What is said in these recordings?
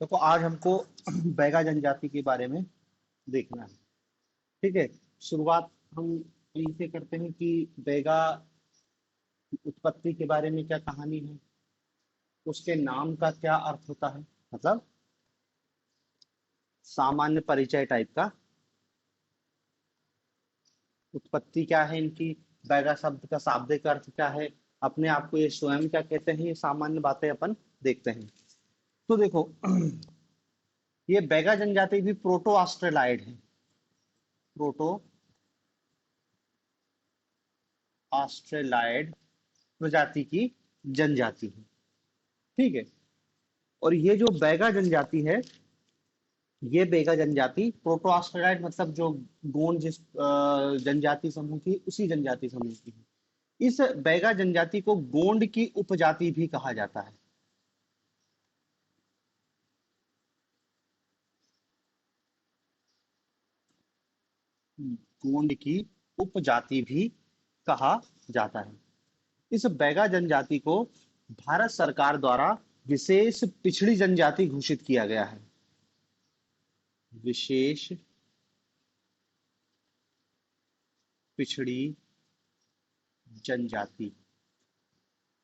देखो आज हमको बैगा जनजाति के बारे में देखना है। ठीक है। शुरुआत हम यहीं से करते हैं कि बैगा उत्पत्ति के बारे में क्या कहानी है, उसके नाम का क्या अर्थ होता है, मतलब सामान्य परिचय टाइप का। उत्पत्ति क्या है इनकी, बैगा शब्द का शाब्दिक अर्थ क्या है, अपने आप को ये स्वयं क्या कहते हैं, ये सामान्य बातें अपन देखते हैं। तो देखो ये बैगा जनजाति भी प्रोटो ऑस्ट्रेलाइड है। प्रोटो ऑस्ट्रेलाइड प्रजाति की जनजाति है। ठीक है। और ये जो बैगा जनजाति है, ये बैगा जनजाति प्रोटो ऑस्ट्रेलाइड मतलब जो गोंड जिस जनजाति समूह की, उसी जनजाति समूह की है। इस बैगा जनजाति को गोंड की उपजाति भी कहा जाता है। गोंड की उपजाति भी कहा जाता है। इस बैगा जनजाति को भारत सरकार द्वारा विशेष पिछड़ी जनजाति घोषित किया गया है। विशेष पिछड़ी जनजाति।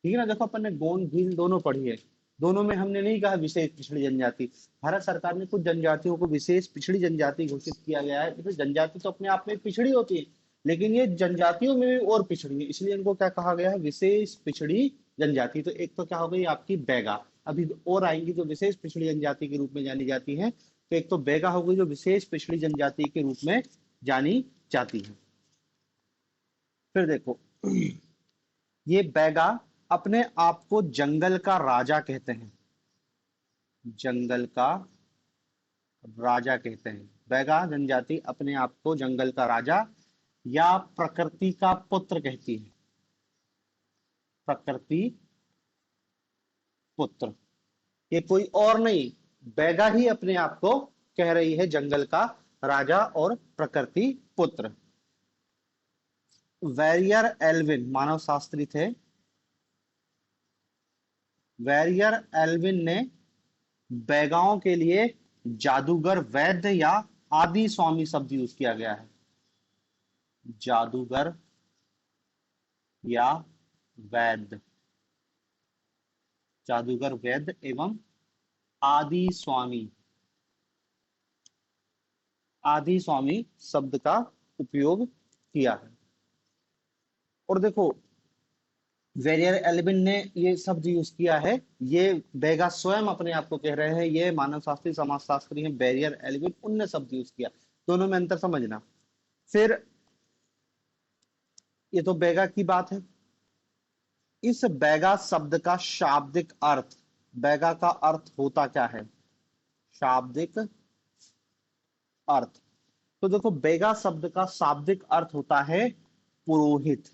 ठीक है ना। देखो अपन ने गोंड भील दोनों पढ़ी है, दोनों में हमने नहीं कहा विशेष पिछड़ी जनजाति। भारत सरकार ने कुछ जनजातियों को विशेष पिछड़ी जनजाति घोषित किया गया है। जैसे जनजाति तो अपने आप में पिछड़ी होती है, लेकिन ये जनजातियों में भी और पिछड़ी है, इसलिए इनको क्या कहा गया है, विशेष पिछड़ी जनजाति। तो एक तो क्या हो गई आपकी बैगा, अभी और आएंगी जो विशेष पिछड़ी जनजाति के रूप में जानी जाती है। तो एक तो बैगा हो गई जो विशेष पिछड़ी जनजाति के रूप में जानी जाती है। फिर देखो ये बैगा अपने आप को जंगल का राजा कहते हैं। जंगल का राजा कहते हैं। बैगा जनजाति अपने आप को जंगल का राजा या प्रकृति का पुत्र कहती है। प्रकृति पुत्र, ये कोई और नहीं, बैगा ही अपने आप को कह रही है जंगल का राजा और प्रकृति पुत्र। वेरियर एल्विन मानव शास्त्री थे। वेरियर एल्विन ने बैगाओं के लिए जादूगर वैद्य या आदि स्वामी शब्द यूज किया गया है। जादूगर या वैद्य, जादूगर वैद्य एवं आदि स्वामी, आदि स्वामी शब्द का उपयोग किया है। और देखो वेरियर एल्विन ने ये शब्द यूज किया है, ये बैगा स्वयं अपने आप को कह रहे हैं, ये मानव शास्त्री समाजशास्त्री हैं वेरियर एल्विन, उनने शब्द यूज किया। दोनों में अंतर समझना। फिर ये तो बैगा की बात है। इस बैगा शब्द का शाब्दिक अर्थ, बैगा का अर्थ होता क्या है, शाब्दिक अर्थ। तो देखो बैगा शब्द का शाब्दिक अर्थ होता है पुरोहित।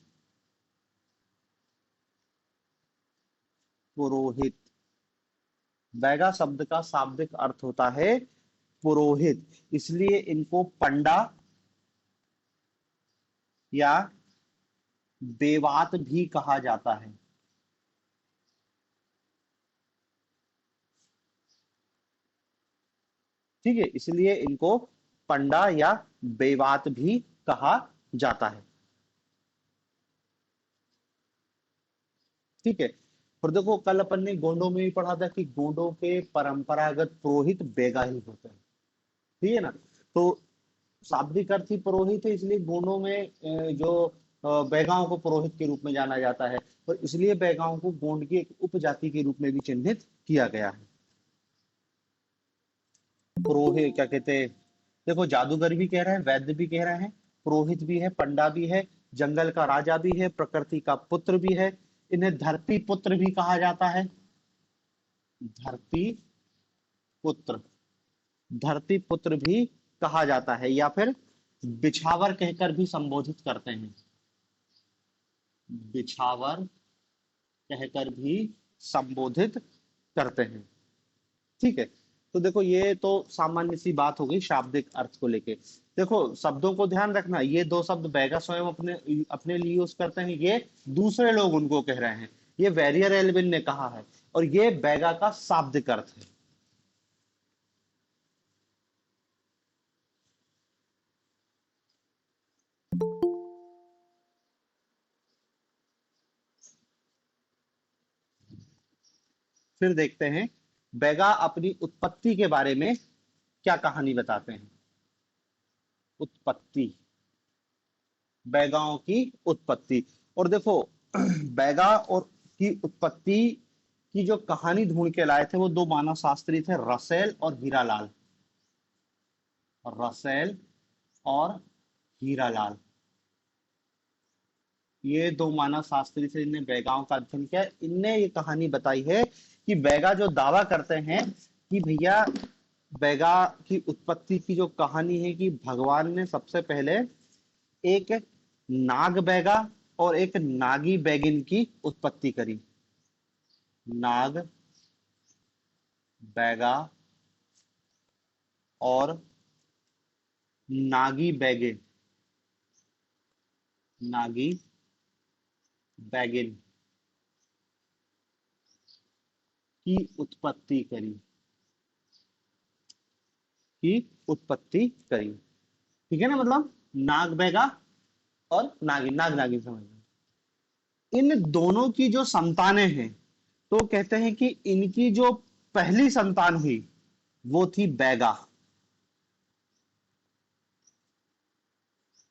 पुरोहित, बैगा शब्द का शाब्दिक अर्थ होता है पुरोहित, इसलिए इनको पंडा या बेवात भी कहा जाता है। ठीक है, इसलिए इनको पंडा या बेवात भी कहा जाता है। ठीक है। और देखो कल अपन ने गोंडों में भी पढ़ा था कि गोंडों के परंपरागत पुरोहित बैगा ही होते हैं। ठीक है ना। तो शाब्दिक अर्थ ही पुरोहित है, इसलिए गोंडों में जो बैगाओं को पुरोहित के रूप में जाना जाता है, और इसलिए बैगाओं को गोंड की एक उपजाति के रूप में भी चिन्हित किया गया है। पुरोहित क्या कहते हैं, देखो जादूगर भी कह रहे हैं, वैद्य भी कह रहे हैं, पुरोहित भी है, पंडा भी है, जंगल का राजा भी है, प्रकृति का पुत्र भी है। इन्हें धरती पुत्र भी कहा जाता है। धरती पुत्र, धरती पुत्र भी कहा जाता है, या फिर बिछावर कहकर भी संबोधित करते हैं। बिछावर कहकर भी संबोधित करते हैं। ठीक है। तो देखो ये तो सामान्य सी बात हो गई शाब्दिक अर्थ को लेके। देखो शब्दों को ध्यान रखना, ये दो शब्द बैगा स्वयं अपने अपने लिए यूज करते हैं, ये दूसरे लोग उनको कह रहे हैं, ये वेरियर एल्विन ने कहा है, और ये बैगा का शाब्दिक अर्थ है। फिर देखते हैं बैगा अपनी उत्पत्ति के बारे में क्या कहानी बताते हैं। उत्पत्ति, बैगाओं की उत्पत्ति। और देखो बैगा और की उत्पत्ति की जो कहानी ढूंढ के लाए थे वो दो मानव शास्त्री थे, रसेल और हीरालाल। रसेल और हीरालाल, ये दो मानव शास्त्री थे जिनने बैगाओं का अध्ययन किया। इनने ये कहानी बताई है कि बैगा जो दावा करते हैं कि भैया बैगा की उत्पत्ति की जो कहानी है कि भगवान ने सबसे पहले एक नाग बैगा और एक नागी बैगिन की उत्पत्ति करी। नाग बैगा और नागी बैगिन, नागी बैगिन की उत्पत्ति करी, की उत्पत्ति करी। ठीक है ना, मतलब नाग बैगा और नागिन, नाग नागिन समझ लो। इन दोनों की जो संतानें हैं तो कहते हैं कि इनकी जो पहली संतान हुई वो थी बैगा,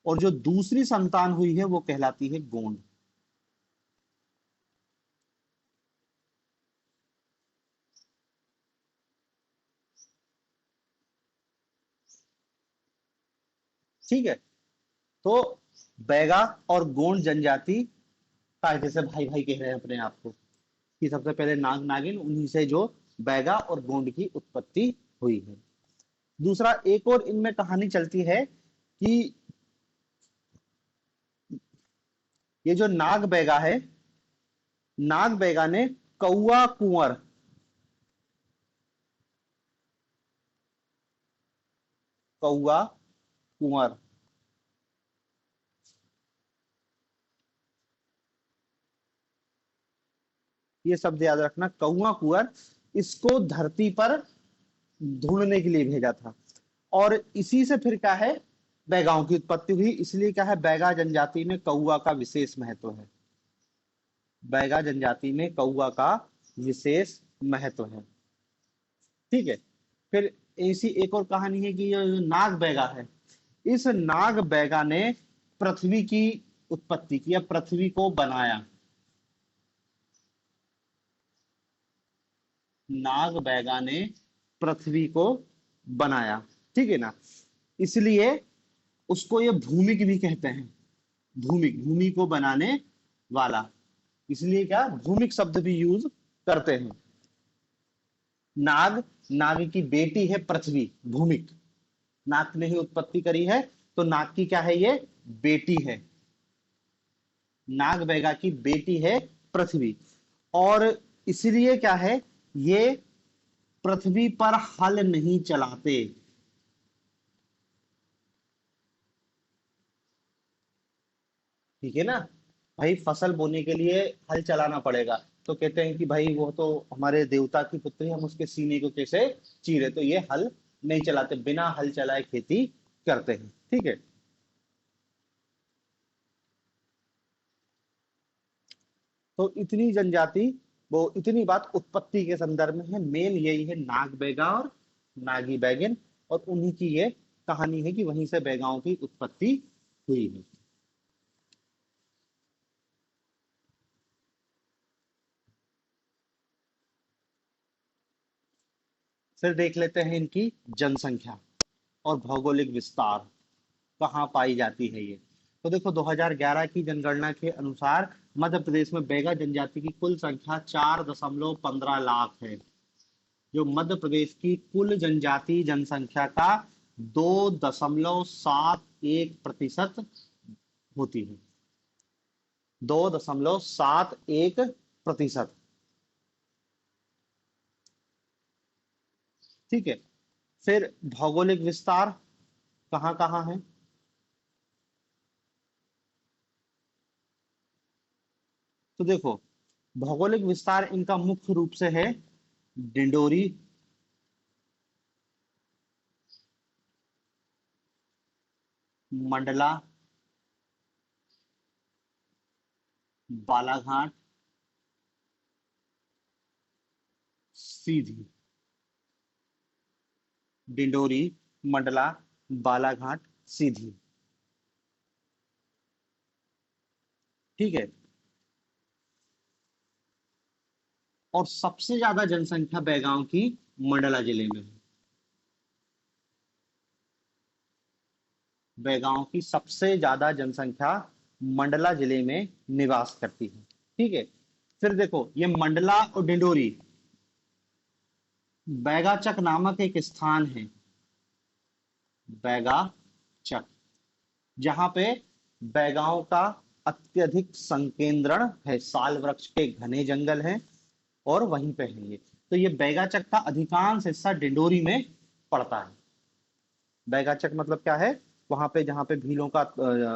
और जो दूसरी संतान हुई है वो कहलाती है गोंड। ठीक है, तो बैगा और गोंड जनजाति का जैसे भाई भाई कह रहे हैं अपने आप को कि सबसे पहले नाग नागिन, उन्हीं से जो बैगा और गोंड की उत्पत्ति हुई है। दूसरा एक और इनमें कहानी चलती है कि ये जो नाग बैगा है, नाग बैगा ने कौआ कुंवर, कौआ कुंवर, ये शब्द याद रखना, कौआ कुंवर, इसको धरती पर ढूंढने के लिए भेजा था। और इसी से फिर क्या है, बैगाओं की उत्पत्ति हुई। इसलिए क्या है, बैगा जनजाति में कौआ का विशेष महत्व है। बैगा जनजाति में कौआ का विशेष महत्व है। ठीक है, फिर ऐसी एक और कहानी है कि ये जो नाग बैगा है, इस नाग बैगा ने पृथ्वी की उत्पत्ति की या पृथ्वी को बनाया। नाग बैगा ने पृथ्वी को बनाया, ठीक है ना। इसलिए उसको ये भूमिक भी कहते हैं। भूमिक, भूमि को बनाने वाला, इसलिए क्या भूमिक शब्द भी यूज करते हैं। नाग, नाग की बेटी है पृथ्वी, भूमिक। नाग ने ही उत्पत्ति करी है, तो नाग की क्या है, ये बेटी है। नाग बैगा की बेटी है पृथ्वी। और इसलिए क्या है, ये पृथ्वी पर हल नहीं चलाते। ठीक है ना, भाई फसल बोने के लिए हल चलाना पड़ेगा, तो कहते हैं कि भाई वो तो हमारे देवता की पुत्री, हम उसके सीने को कैसे चीरे, तो ये हल नहीं चलाते, बिना हल चलाए खेती करते हैं। ठीक है, तो इतनी जनजाति, वो इतनी बात उत्पत्ति के संदर्भ में है। मेन यही है, नाग बैगा और नागी बैगन, और उन्हीं की ये कहानी है कि वहीं से बैगाओं की उत्पत्ति हुई है। फिर देख लेते हैं इनकी जनसंख्या और भौगोलिक विस्तार, कहाँ पाई जाती है ये। तो देखो 2011 की जनगणना के अनुसार मध्य प्रदेश में बैगा जनजाति की कुल संख्या 4.15 लाख है, जो मध्य प्रदेश की कुल जनजाति जनसंख्या का 2.71% होती है। 2.71%। ठीक है, फिर भौगोलिक विस्तार कहाँ कहाँ है। तो देखो भौगोलिक विस्तार इनका मुख्य रूप से है डिंडोरी, मंडला, बालाघाट, सीधी, डिंडोरी, मंडला, बालाघाट, सीधी। ठीक है। और सबसे ज्यादा जनसंख्या बेगांव की मंडला जिले में है। बेगांव की सबसे ज्यादा जनसंख्या मंडला जिले में निवास करती है। ठीक है। फिर देखो ये मंडला और डिंडोरी, बैगाचक नामक एक स्थान है, बैगाचक, जहां पे बैगांव का अत्यधिक संकेंद्रण है, साल वृक्ष के घने जंगल हैं और वहीं पे है ये। तो ये बैगाचक का अधिकांश हिस्सा डिंडोरी में पड़ता है। बैगाचक मतलब क्या है? वहां पे जहां पे भीलों का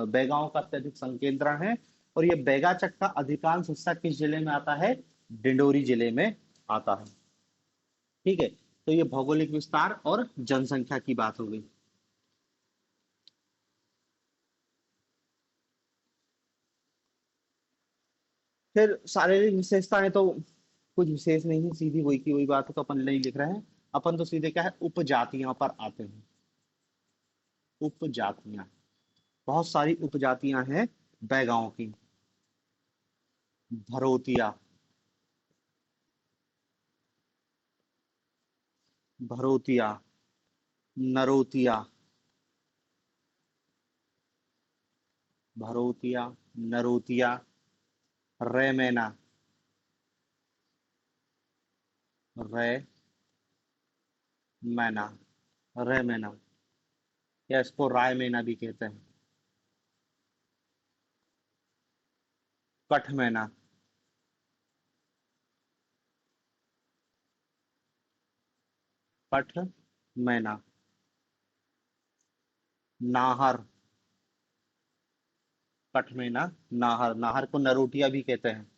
बैगांव का अत्यधिक संकेंद्रण है। और ये बैगाचक का अधिकांश हिस्सा किस जिले में आता है? डिंडोरी जिले में आता है। ठीक है। तो ये भौगोलिक विस्तार और जनसंख्या की बात हो गई। फिर शारीरिक विशेषताएं तो कुछ विशेष नहीं है, सीधी वही की वही बात है, तो अपन नहीं लिख रहे हैं। अपन तो सीधे क्या है, उपजातियां पर आते हैं। उपजातियां, बहुत सारी उपजातियां हैं बैगांव की। भरोतिया, भरोतिया, नरोतिया, भरोतिया, नरोतिया, रेमैना, रैमैना, रेमैना, या इसको रायमैना भी कहते हैं। कठमैना, कठमैना, नाहर, कठमैना, नाहर, नाहर को नरोटिया भी कहते हैं।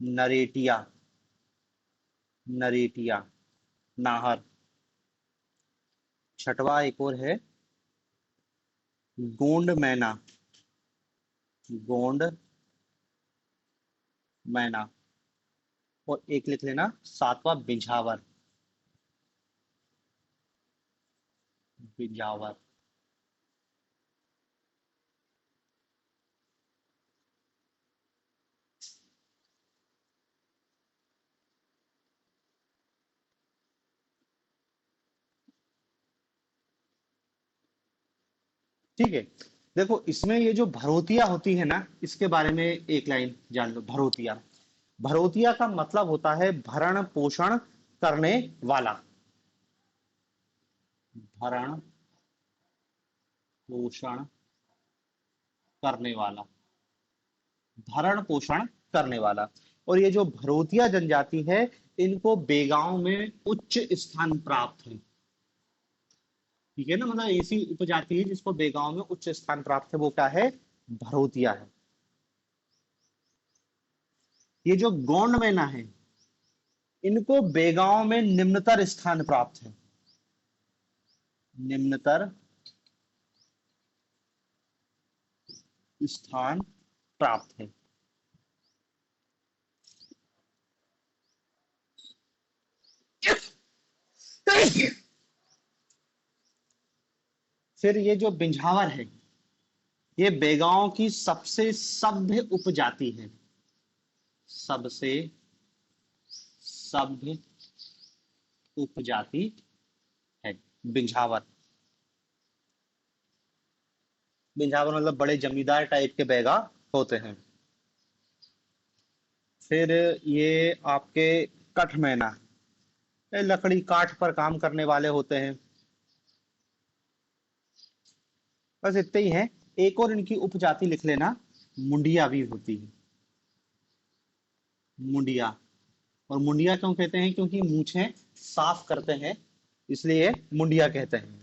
नरेटिया, नरेटिया, नाहर। छठवा एक और है, गोंड मैना, गोंड मैना। और एक लिख लेना सातवां, बिझावर, बिझावर। ठीक है। देखो इसमें ये जो भरोतिया होती है ना, इसके बारे में एक लाइन जान लो। भरोतिया, भरोतिया का मतलब होता है भरण पोषण करने वाला। भरण पोषण करने वाला, भरण पोषण करने वाला। और ये जो भरोतिया जनजाति है, इनको बेगांव में उच्च स्थान प्राप्त है। ठीक है ना, मतलब ऐसी उपजाति है जिसको बेगांव में उच्च स्थान प्राप्त है, वो क्या है? भरोतिया है। ये जो गौंड मैना है, इनको बेगांव में निम्नतर स्थान प्राप्त है, निम्नतर स्थान प्राप्त है। फिर ये जो बिंझावर है, ये बेगांव की सबसे सभ्य उपजाति है, सबसे सभ्य उपजाति है बिंझावर। बिंझावर मतलब बड़े जमींदार टाइप के बैगा होते हैं। फिर ये आपके कठमैना, ये लकड़ी काठ पर काम करने वाले होते हैं। बस इतने ही है। एक और इनकी उपजाति लिख लेना, मुंडिया भी होती है। मुंडिया। और मुंडिया क्यों कहते हैं? क्योंकि मूछें साफ करते हैं, इसलिए मुंडिया कहते हैं।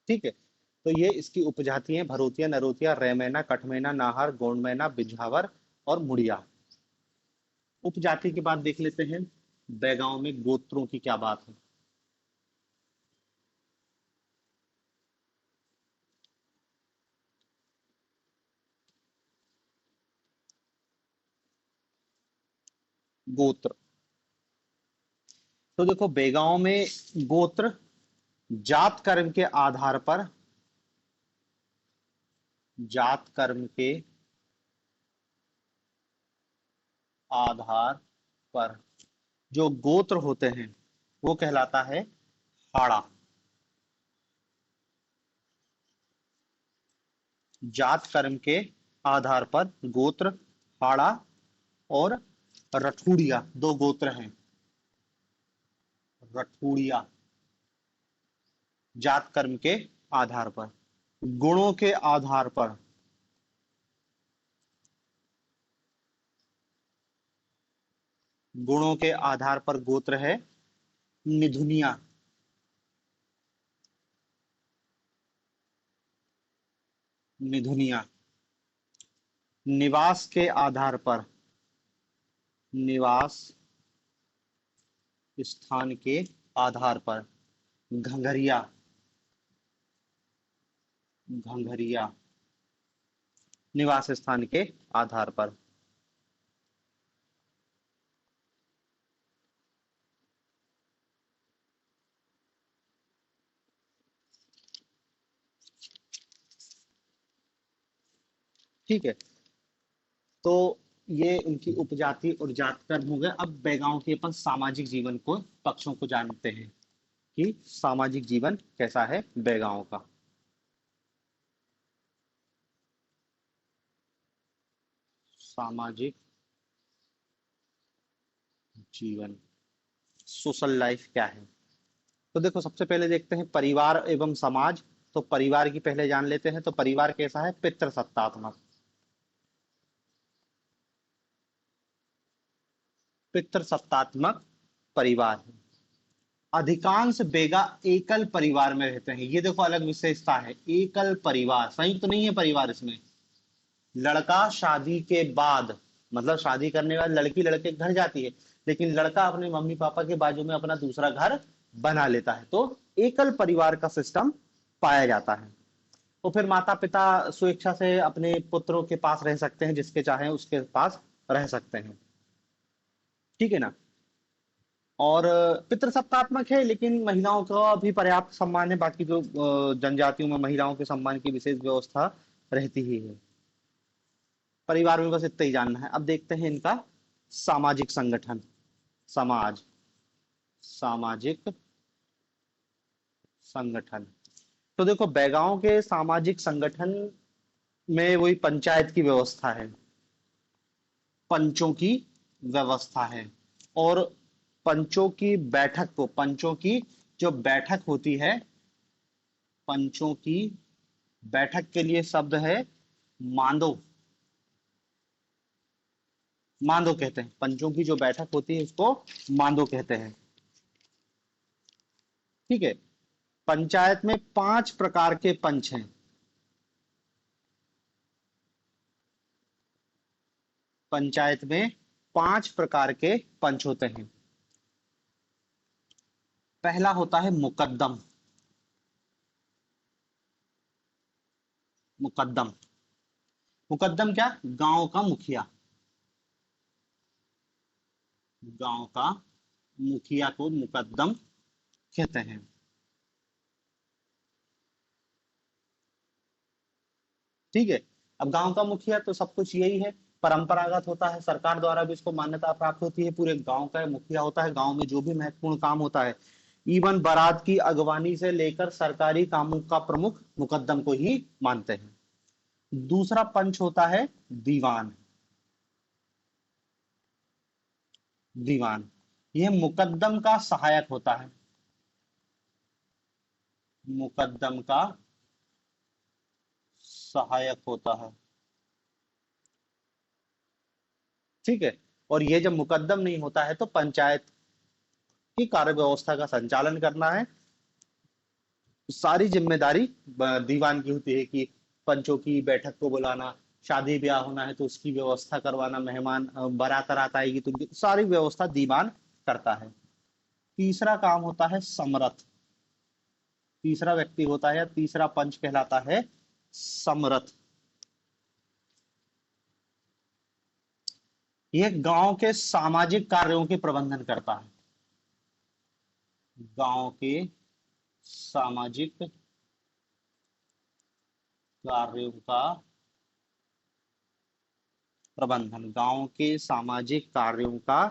ठीक है। तो ये इसकी उपजाति है, भरोतिया, नरोतिया, रेमैना, कठमैना, नाहर, गोंडमैना, बिझावर और मुड़िया। उपजाति के बाद देख लेते हैं बैगांव में गोत्रों की क्या बात है। गोत्र। तो देखो बेगांव में गोत्र जात कर्म के आधार पर, जात कर्म के आधार पर जो गोत्र होते हैं वो कहलाता है हाड़ा। जात कर्म के आधार पर गोत्र हाड़ा और रठूड़िया, दो गोत्र हैं। रठूड़िया जात कर्म के आधार पर। गुणों के आधार पर, गुणों के आधार पर गोत्र है निधुनिया। निधुनिया निवास के आधार पर, निवास स्थान के आधार पर घंघरिया। घंघरिया निवास स्थान के आधार पर। ठीक है, तो ये उनकी उपजाति और जात कर्म हो गए। अब बैगाओं के अपन सामाजिक जीवन को, पक्षों को जानते हैं कि सामाजिक जीवन कैसा है बैगाओं का। सामाजिक जीवन, सोशल लाइफ क्या है। तो देखो सबसे पहले देखते हैं परिवार एवं समाज। तो परिवार की पहले जान लेते हैं। तो परिवार कैसा है, पितृसत्तात्मक। पितृसत्तात्मक परिवार है। अधिकांश बेगा एकल परिवार में रहते हैं। ये देखो अलग विशेषता है, एकल परिवार, संयुक्त तो नहीं है परिवार इसमें। लड़का शादी के बाद, मतलब शादी करने के बाद लड़की लड़के के घर जाती है, लेकिन लड़का अपने मम्मी पापा के बाजू में अपना दूसरा घर बना लेता है। तो एकल परिवार का सिस्टम पाया जाता है। तो फिर माता पिता स्वेच्छा से अपने पुत्रों के पास रह सकते हैं, जिसके चाहे उसके पास रह सकते हैं। ठीक है ना। और पितृसत्तात्मक है, लेकिन महिलाओं का भी पर्याप्त सम्मान है। बाकी जो जनजातियों में महिलाओं के सम्मान की विशेष व्यवस्था रहती ही है। परिवार में बस इतना ही जानना है। अब देखते हैं इनका सामाजिक संगठन। समाज, सामाजिक संगठन। तो देखो बैगाओं के सामाजिक संगठन में वही पंचायत की व्यवस्था है, पंचों की व्यवस्था है। और पंचों की बैठक को, पंचों की जो बैठक होती है, पंचों की बैठक के लिए शब्द है मांदो। मांदो कहते हैं, पंचों की जो बैठक होती है उसको मांदो कहते हैं। ठीक है। पंचायत में 5 प्रकार के पंच हैं। पंचायत में 5 प्रकार के पंच होते हैं। पहला होता है मुकद्दम। मुकद्दम, मुकद्दम क्या, गांव का मुखिया। गांव का मुखिया को मुकद्दम कहते हैं। ठीक है। अब गांव का मुखिया तो सब कुछ यही है, परंपरागत होता है, सरकार द्वारा भी इसको मान्यता प्राप्त होती है। पूरे गांव का मुखिया होता है, गांव में जो भी महत्वपूर्ण काम होता है, इवन बारात की अगवानी से लेकर सरकारी कामों का प्रमुख मुकद्दम को ही मानते हैं। दूसरा पंच होता है दीवान। दीवान यह मुकद्दम का सहायक होता है। मुकद्दम का सहायक होता है। ठीक है। और ये जब मुकद्दम नहीं होता है तो पंचायत की कार्य व्यवस्था का संचालन करना है। सारी जिम्मेदारी दीवान की होती है कि पंचों की बैठक को बुलाना, शादी ब्याह होना है तो उसकी व्यवस्था करवाना, मेहमान बारात रात आएगी तो उनकी सारी व्यवस्था दीवान करता है। तीसरा काम होता है समरथ। तीसरा व्यक्ति होता है या तीसरा पंच कहलाता है समरथ। यह गांव के सामाजिक कार्यों के प्रबंधन करता है। गांव के सामाजिक कार्यों का प्रबंधन, गांव के सामाजिक कार्यों का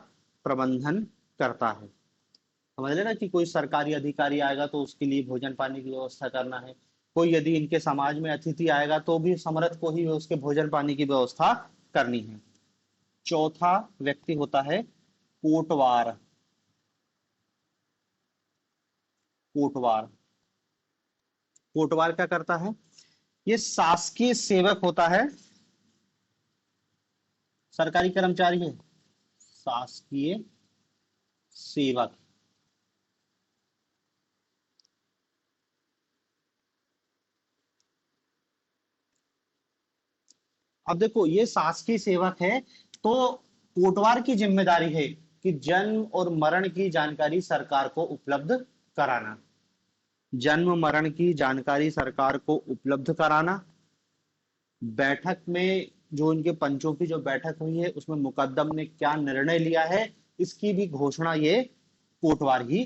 प्रबंधन करता है। समझ लेना कि कोई सरकारी अधिकारी आएगा तो उसके लिए भोजन पानी की व्यवस्था करना है। कोई यदि इनके समाज में अतिथि आएगा तो भी समर्थ को ही उसके भोजन पानी की व्यवस्था करनी है। चौथा व्यक्ति होता है कोटवार। कोटवार, कोटवार क्या करता है? ये शासकीय सेवक होता है, सरकारी कर्मचारी है, शासकीय सेवक। अब देखो ये शासकीय सेवक है, तो कोटवार की जिम्मेदारी है कि जन्म और मरण की जानकारी सरकार को उपलब्ध कराना। जन्म मरण की जानकारी सरकार को उपलब्ध कराना। बैठक में जो इनके पंचों की जो बैठक हुई है उसमें मुकद्दम ने क्या निर्णय लिया है, इसकी भी घोषणा ये कोटवार ही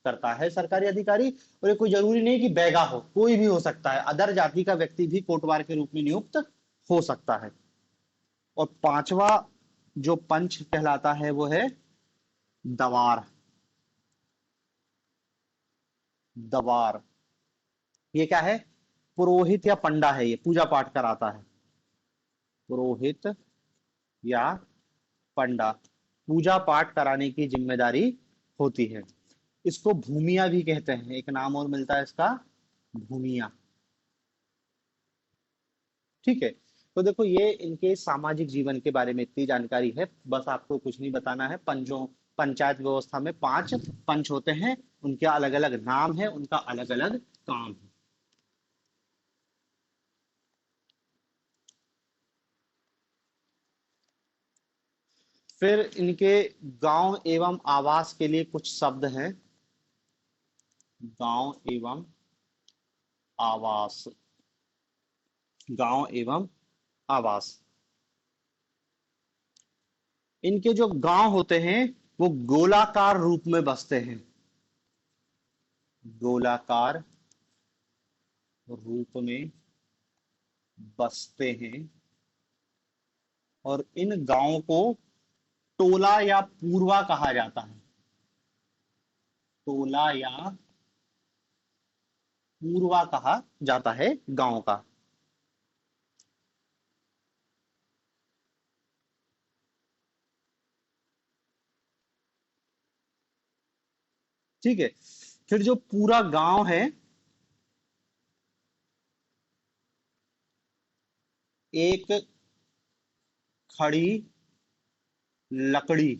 करता है, सरकारी अधिकारी। और ये कोई जरूरी नहीं कि बैगा हो, कोई भी हो सकता है, अदर जाति का व्यक्ति भी कोटवार के रूप में नियुक्त हो सकता है। और पांचवा जो पंच कहलाता है वो है दवार। दवार ये क्या है? पुरोहित या पंडा है, ये पूजा पाठ कराता है। पुरोहित या पंडा पूजा पाठ कराने की जिम्मेदारी होती है। इसको भूमिया भी कहते हैं, एक नाम और मिलता है इसका, भूमिया। ठीक है। तो देखो ये इनके सामाजिक जीवन के बारे में इतनी जानकारी है, बस आपको कुछ नहीं बताना है। पंचों, पंचायत व्यवस्था में 5 पंच होते हैं, उनके अलग अलग नाम है, उनका अलग अलग काम है। फिर इनके गांव एवं आवास के लिए कुछ शब्द हैं। गांव एवं आवास, गांव एवं आवास। इनके जो गांव होते हैं वो गोलाकार रूप में बसते हैं, गोलाकार रूप में बसते हैं। और इन गांवों को टोला या पूर्वा कहा जाता है। टोला या पूर्वा कहा जाता है गांव का। ठीक है। फिर जो पूरा गांव है, एक खड़ी लकड़ी,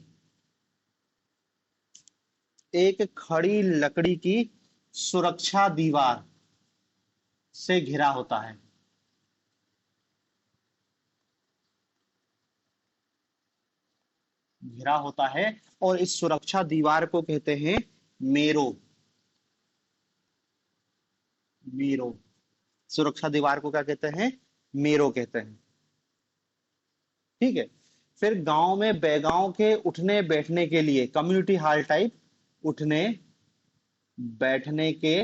एक खड़ी लकड़ी की सुरक्षा दीवार से घिरा होता है। घिरा होता है। और इस सुरक्षा दीवार को कहते हैं मेरो। मेरो, सुरक्षा दीवार को क्या कहते हैं? मेरो कहते हैं। ठीक है। फिर गांव में बैगाओं के उठने बैठने के लिए कम्युनिटी हॉल टाइप, उठने बैठने के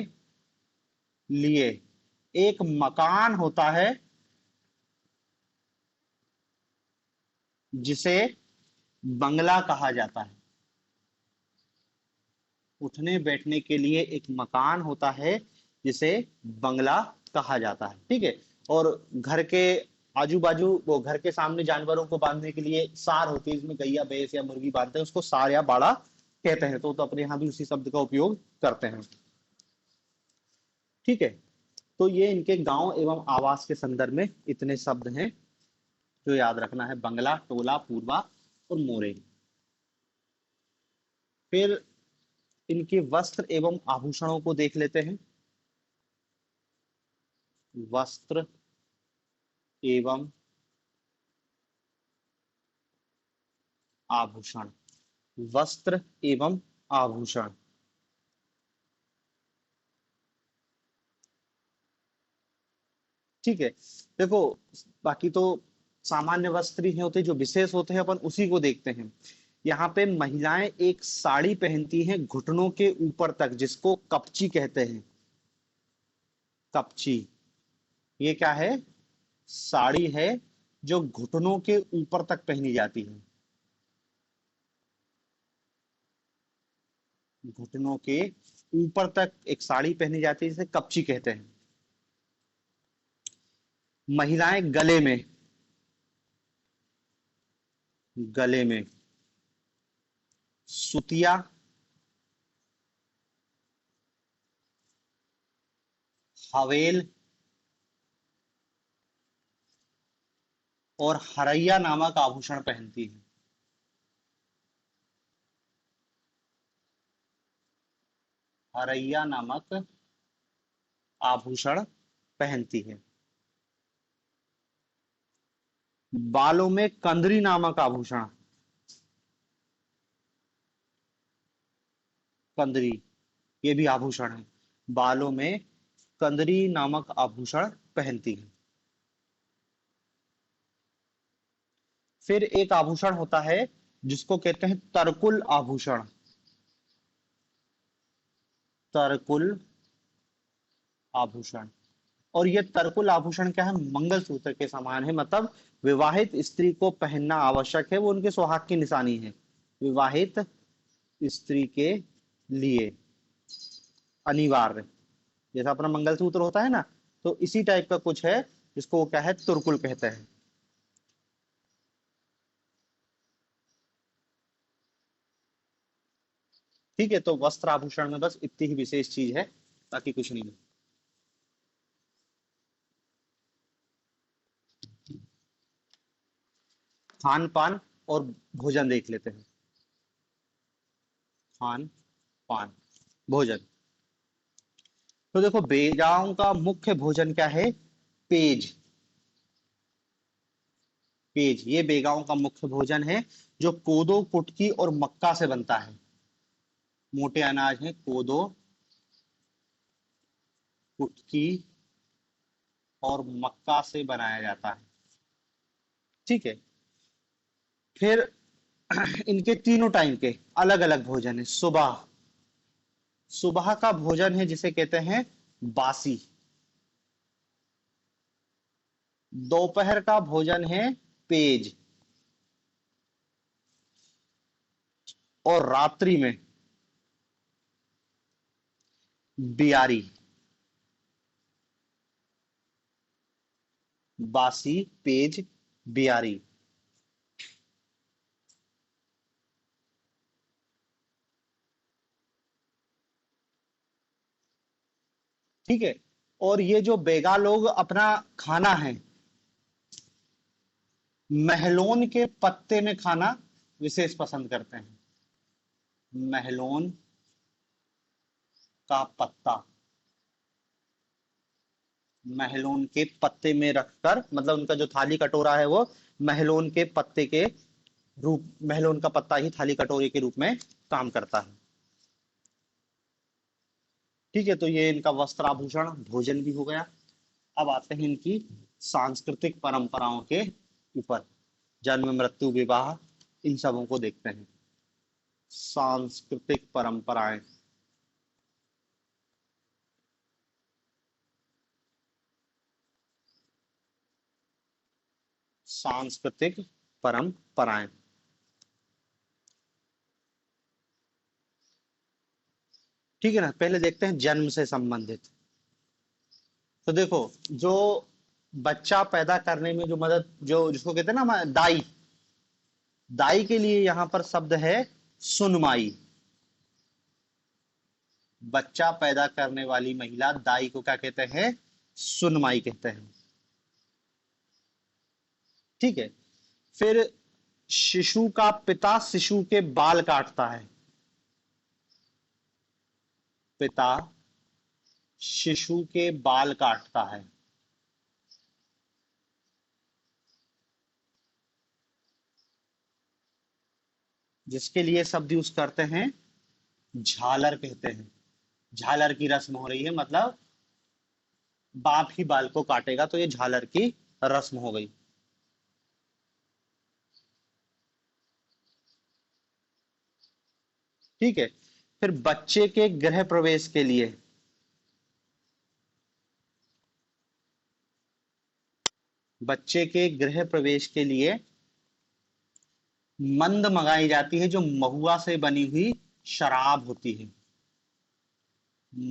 लिए एक मकान होता है जिसे बंगला कहा जाता है। उठने बैठने के लिए एक मकान होता है जिसे बंगला कहा जाता है। ठीक है। और घर के आजू बाजू, वो घर के सामने जानवरों को बांधने के लिए सार होती है, इसमें गैया भैंस या मुर्गी बांधते हैं, उसको सार या बाड़ा कहते हैं। तो अपने यहाँ भी उसी शब्द का उपयोग करते हैं। ठीक है। तो ये इनके गांव एवं आवास के संदर्भ में इतने शब्द हैं जो याद रखना है: बंगला, टोला, पूर्वा और मोरे। फिर इनके वस्त्र एवं आभूषणों को देख लेते हैं। वस्त्र एवं आभूषण, वस्त्र एवं आभूषण। ठीक है। देखो बाकी तो सामान्य वस्त्र ही होते हैं, जो विशेष होते हैं अपन उसी को देखते हैं। यहाँ पे महिलाएं एक साड़ी पहनती हैं घुटनों के ऊपर तक, जिसको कपची कहते हैं। कपची, ये क्या है? साड़ी है जो घुटनों के ऊपर तक पहनी जाती है, घुटनों के ऊपर तक एक साड़ी पहनी जाती है, जिसे कपची कहते हैं। महिलाएं गले में, गले में सुतिया, हवेल और हरैया नामक आभूषण पहनती है। हरैया नामक आभूषण पहनती है। बालों में कंदरी नामक आभूषण, कंदरी, ये भी आभूषण है। बालों में कंदरी नामक आभूषण पहनती है। फिर एक आभूषण होता है जिसको कहते हैं तरकुल आभूषण। तरकुल आभूषण, और ये तरकुल आभूषण क्या है? मंगलसूत्र के समान है, मतलब विवाहित स्त्री को पहनना आवश्यक है, वो उनके सुहाग की निशानी है, विवाहित स्त्री के लिए अनिवार्य। जैसा अपना मंगलसूत्र होता है ना, तो इसी टाइप का कुछ है, जिसको वो क्या है, तुरकुल कहते हैं। ठीक है, तो वस्त्र आभूषण में बस इतनी ही विशेष चीज है, बाकी कुछ नहीं है। खान पान और भोजन देख लेते हैं। खान पान, भोजन। तो देखो, बेगाओं का मुख्य भोजन क्या है? पेज। पेज, ये बेगाओं का मुख्य भोजन है, जो कोदो, कुटकी और मक्का से बनता है। मोटे अनाज है, कोदो, कुटकी और मक्का से बनाया जाता है। ठीक है। फिर इनके तीनों टाइम के अलग अलग भोजन है। सुबह, सुबह का भोजन है जिसे कहते हैं बासी। दोपहर का भोजन है पेज, और रात्रि में बियारी। बासी, पेज, बियारी। ठीक है। और ये जो बेगा लोग अपना खाना है, महलोन के पत्ते में खाना विशेष पसंद करते हैं। महलोन का पत्ता, महलोन के पत्ते में रखकर, मतलब उनका जो थाली कटोरा है वो महलोन के पत्ते के रूप, महलोन का पत्ता ही थाली कटोरे के रूप में काम करता है। ठीक है, तो ये इनका वस्त्राभूषण भोजन भी हो गया। अब आते हैं इनकी सांस्कृतिक परंपराओं के ऊपर। जन्म, मृत्यु, विवाह, इन सबों को देखते हैं। सांस्कृतिक परंपराएं। सांस्कृतिक परंपराएं, ठीक है ना। पहले देखते हैं जन्म से संबंधित। तो देखो, जो बच्चा पैदा करने में जो मदद, जो जिसको कहते हैं ना दाई, दाई के लिए यहाँ पर शब्द है सुनमाई। बच्चा पैदा करने वाली महिला दाई को क्या कहते हैं? सुनमाई कहते हैं। ठीक है। फिर शिशु का पिता शिशु के बाल काटता है। पिता शिशु के बाल काटता है, जिसके लिए शब्द यूज करते हैं झालर कहते हैं। झालर की रस्म हो रही है, मतलब बाप ही बाल को काटेगा, तो ये झालर की रस्म हो गई। ठीक है। फिर बच्चे के गृह प्रवेश के लिए, बच्चे के गृह प्रवेश के लिए मंद मंगाई जाती है, जो महुआ से बनी हुई शराब होती है,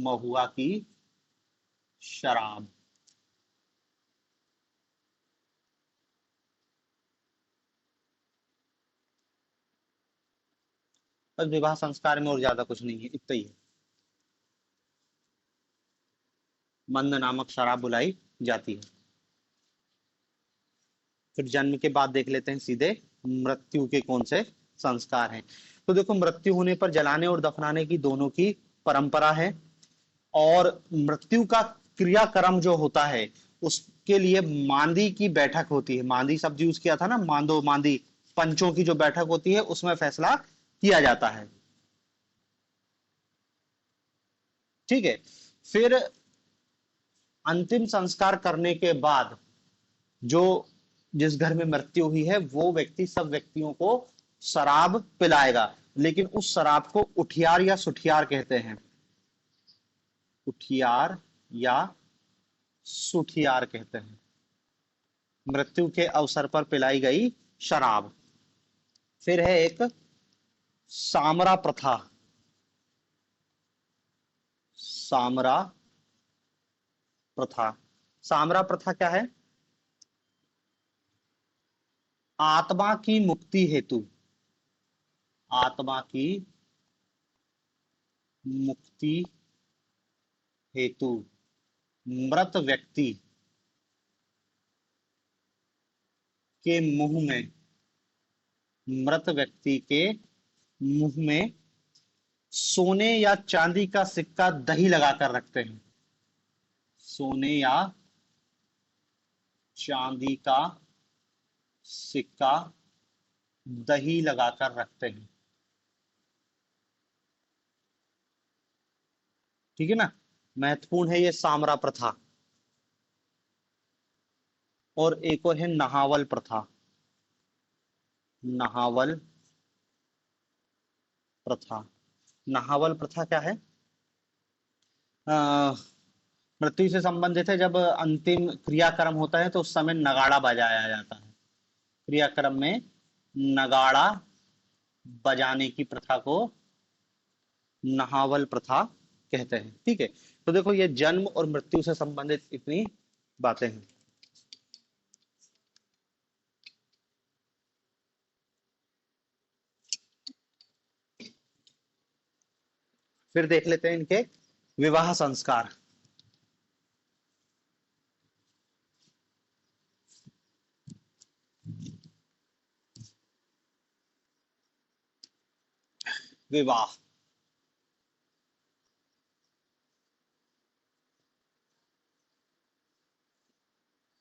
महुआ की शराब। बस विवाह संस्कार में और ज्यादा कुछ नहीं है, इतना ही है। मंद नामक शराब बुलाई जाती है। फिर जन्म के बाद देख लेते हैं सीधे मृत्यु के कौन से संस्कार हैं। तो देखो, मृत्यु होने पर जलाने और दफनाने की दोनों की परंपरा है। और मृत्यु का क्रियाक्रम जो होता है, उसके लिए मांदी की बैठक होती है। मांदी शब्द यूज किया था ना, मांदो मांदी, पंचों की जो बैठक होती है उसमें फैसला किया जाता है। ठीक है। फिर अंतिम संस्कार करने के बाद जो जिस घर में मृत्यु हुई है वो व्यक्ति सब व्यक्तियों को शराब पिलाएगा, लेकिन उस शराब को उठियार या सुठियार कहते हैं। उठियार या सुठियार कहते हैं, मृत्यु के अवसर पर पिलाई गई शराब। फिर है एक सामरा प्रथा। सामरा प्रथा, सामरा प्रथा क्या है? आत्मा की मुक्ति हेतु, आत्मा की मुक्ति हेतु मृत व्यक्ति के मुंह में, मृत व्यक्ति के मुंह में सोने या चांदी का सिक्का दही लगाकर रखते हैं। सोने या चांदी का सिक्का दही लगाकर रखते हैं। ठीक है ना, महत्वपूर्ण है ये सामरा प्रथा। और एक और है नहावल प्रथा। नहावल प्रथा, नहावल प्रथा क्या है? अ, मृत्यु से संबंधित है। जब अंतिम क्रियाक्रम होता है तो उस समय नगाड़ा बजाया जाता है। क्रियाक्रम में नगाड़ा बजाने की प्रथा को नहावल प्रथा कहते हैं। ठीक है। तो देखो, ये जन्म और मृत्यु से संबंधित इतनी बातें हैं। फिर देख लेते हैं इनके विवाह संस्कार। विवाह,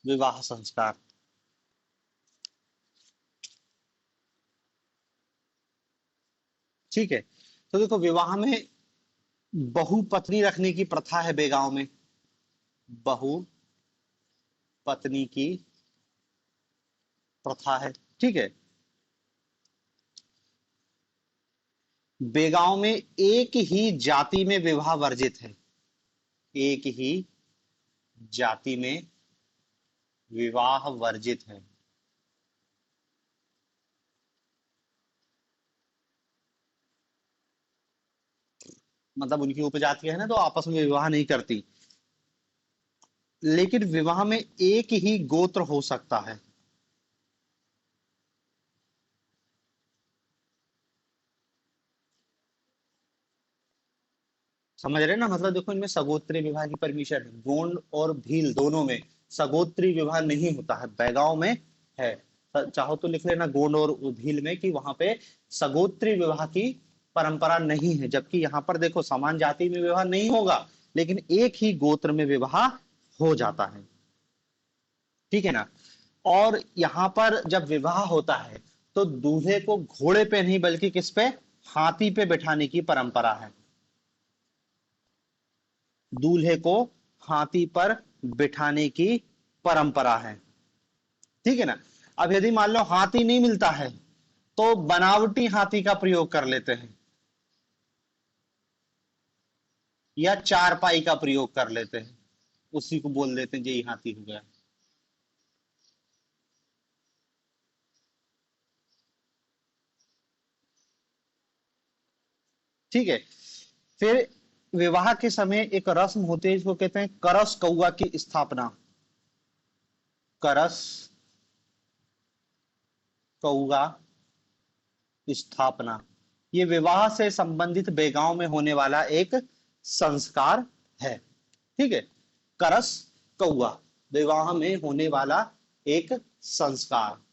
विवाह संस्कार। ठीक है। तो देखो, विवाह में बहु पत्नी रखने की प्रथा है बेगांव में। बहु पत्नी की प्रथा है। ठीक है। बेगांव में एक ही जाति में विवाह वर्जित है। एक ही जाति में विवाह वर्जित है। मतलब उनकी उपजाति है ना, तो आपस में विवाह नहीं करती। लेकिन विवाह में एक ही गोत्र हो सकता है। समझ रहे हैं ना, मतलब देखो, इनमें सगोत्री विवाह की परमिशन है। गोंड और भील दोनों में सगोत्री विवाह नहीं होता है, बैगांव में है। चाहो तो लिख लेना गोंड और भील में कि वहां पे सगोत्री विवाह की परंपरा नहीं है। जबकि यहाँ पर देखो, समान जाति में विवाह नहीं होगा, लेकिन एक ही गोत्र में विवाह हो जाता है। ठीक है ना। और यहाँ पर जब विवाह होता है तो दूल्हे को घोड़े पे नहीं बल्कि किस पे, हाथी पे बिठाने की परंपरा है। दूल्हे को हाथी पर बिठाने की परंपरा है। ठीक है ना। अब यदि मान लो हाथी नहीं मिलता है तो बनावटी हाथी का प्रयोग कर लेते हैं। या चारपाई का प्रयोग कर लेते हैं, उसी को बोल देते हैं जय हाथी हो गया। ठीक है। फिर विवाह के समय एक रस्म होती है जिसको कहते हैं करस कौआ की स्थापना। करस कौआ स्थापना, ये विवाह से संबंधित बेगांव में होने वाला एक संस्कार है। ठीक है, करस कौआ विवाह में होने वाला एक संस्कार।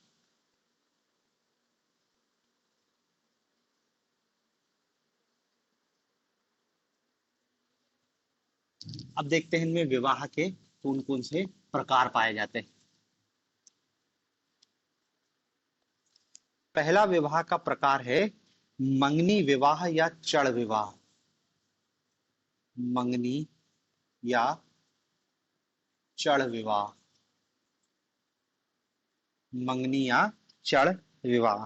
अब देखते हैं इनमें विवाह के कौन कौन से प्रकार पाए जाते हैं। पहला विवाह का प्रकार है मंगनी विवाह या चड़ विवाह। मंगनी या चड़ विवाह। मंगनी या चड़ विवाह।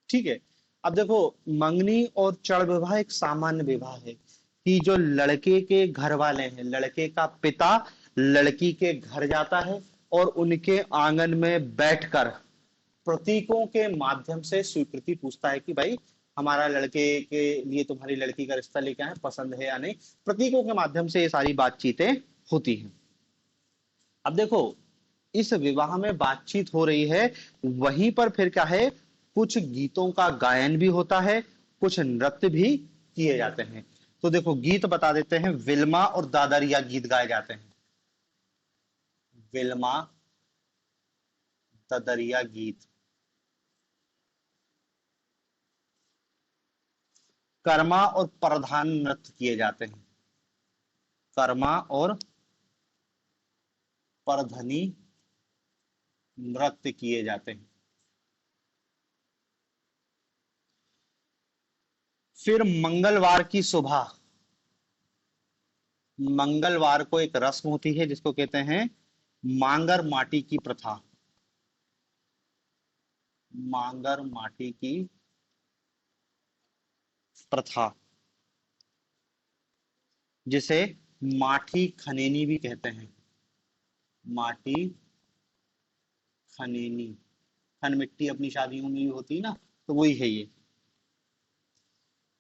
ठीक है। अब देखो, मंगनी और चड़ विवाह एक सामान्य विवाह है कि जो लड़के के घर वाले हैं, लड़के का पिता लड़की के घर जाता है और उनके आंगन में बैठकर प्रतीकों के माध्यम से स्वीकृति पूछता है कि भाई हमारा लड़के के लिए तुम्हारी लड़की का रिश्ता लेके आए, पसंद है या नहीं। प्रतीकों के माध्यम से ये सारी बातचीतें होती हैं। अब देखो, इस विवाह में बातचीत हो रही है, वहीं पर फिर क्या है, कुछ गीतों का गायन भी होता है, कुछ नृत्य भी किए जाते हैं। तो देखो गीत बता देते हैं, विल्मा और दादरिया गीत गाए जाते हैं। विल्मा दादरिया गीत। कर्मा और प्रधान नृत्य किए जाते हैं। कर्मा और परधनी नृत्य किए जाते हैं। फिर मंगलवार की सुबह, मंगलवार को एक रस्म होती है जिसको कहते हैं मांगर माटी की प्रथा। मांगर माटी की प्रथा, जिसे माटी खनेनी भी कहते हैं। माटी खनेनी, खन मिट्टी अपनी शादियों में भी होती है ना, तो वही है ये।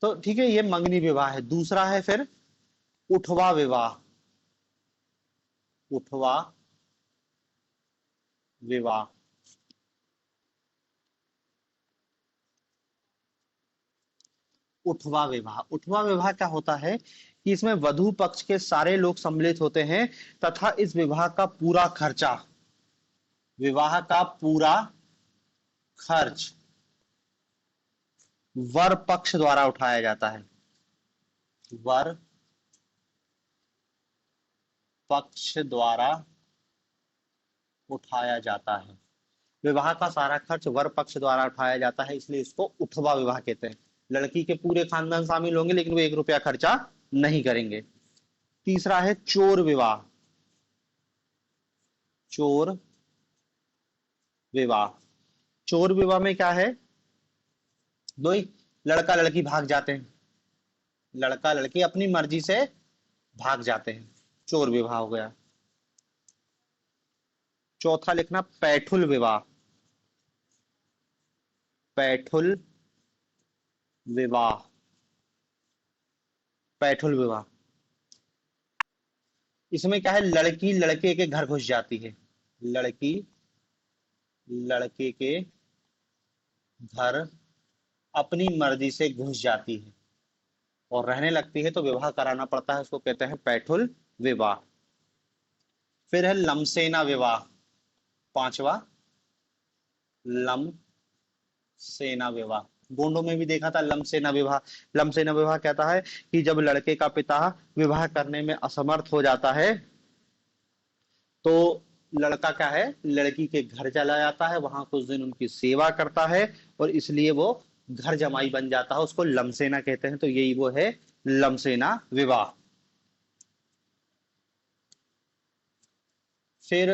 तो ठीक है, ये मंगनी विवाह है। दूसरा है फिर उठवा विवाह। उठवा विवाह। उठवा विवाह, उठवा विवाह क्या होता है कि इसमें वधु पक्ष के सारे लोग सम्मिलित होते हैं तथा इस विवाह का पूरा खर्चा, विवाह का पूरा खर्च वर पक्ष द्वारा उठाया जाता है। वर पक्ष द्वारा उठाया जाता है। विवाह का सारा खर्च वर पक्ष द्वारा उठाया जाता है, इसलिए इसको उठवा विवाह कहते हैं। लड़की के पूरे खानदान शामिल होंगे लेकिन वो 1 रुपया खर्चा नहीं करेंगे। तीसरा है चोर विवाह। चोर विवाह। चोर विवाह में क्या है, दो ही लड़का लड़की भाग जाते हैं, लड़का लड़की अपनी मर्जी से भाग जाते हैं, चोर विवाह हो गया। चौथा लिखना पैठुल विवाह। पैठुल विवाह। पैठुल विवाह, इसमें क्या है, लड़की लड़के के घर घुस जाती है। लड़की लड़के के घर अपनी मर्जी से घुस जाती है और रहने लगती है, तो विवाह कराना पड़ता है, उसको कहते हैं पैठुल विवाह। फिर है लमसेना विवाह, पांचवा, लम सेना विवाह। गोंडों में भी देखा था लमसेना विवाह। लमसेना विवाह कहता है कि जब लड़के का पिता विवाह करने में असमर्थ हो जाता है, तो लड़का क्या है, लड़की के घर चला जाता है, वहां कुछ दिन उनकी सेवा करता है और इसलिए वो घर जमाई बन जाता है, उसको लमसेना कहते हैं। तो यही वो है लमसेना विवाह। फिर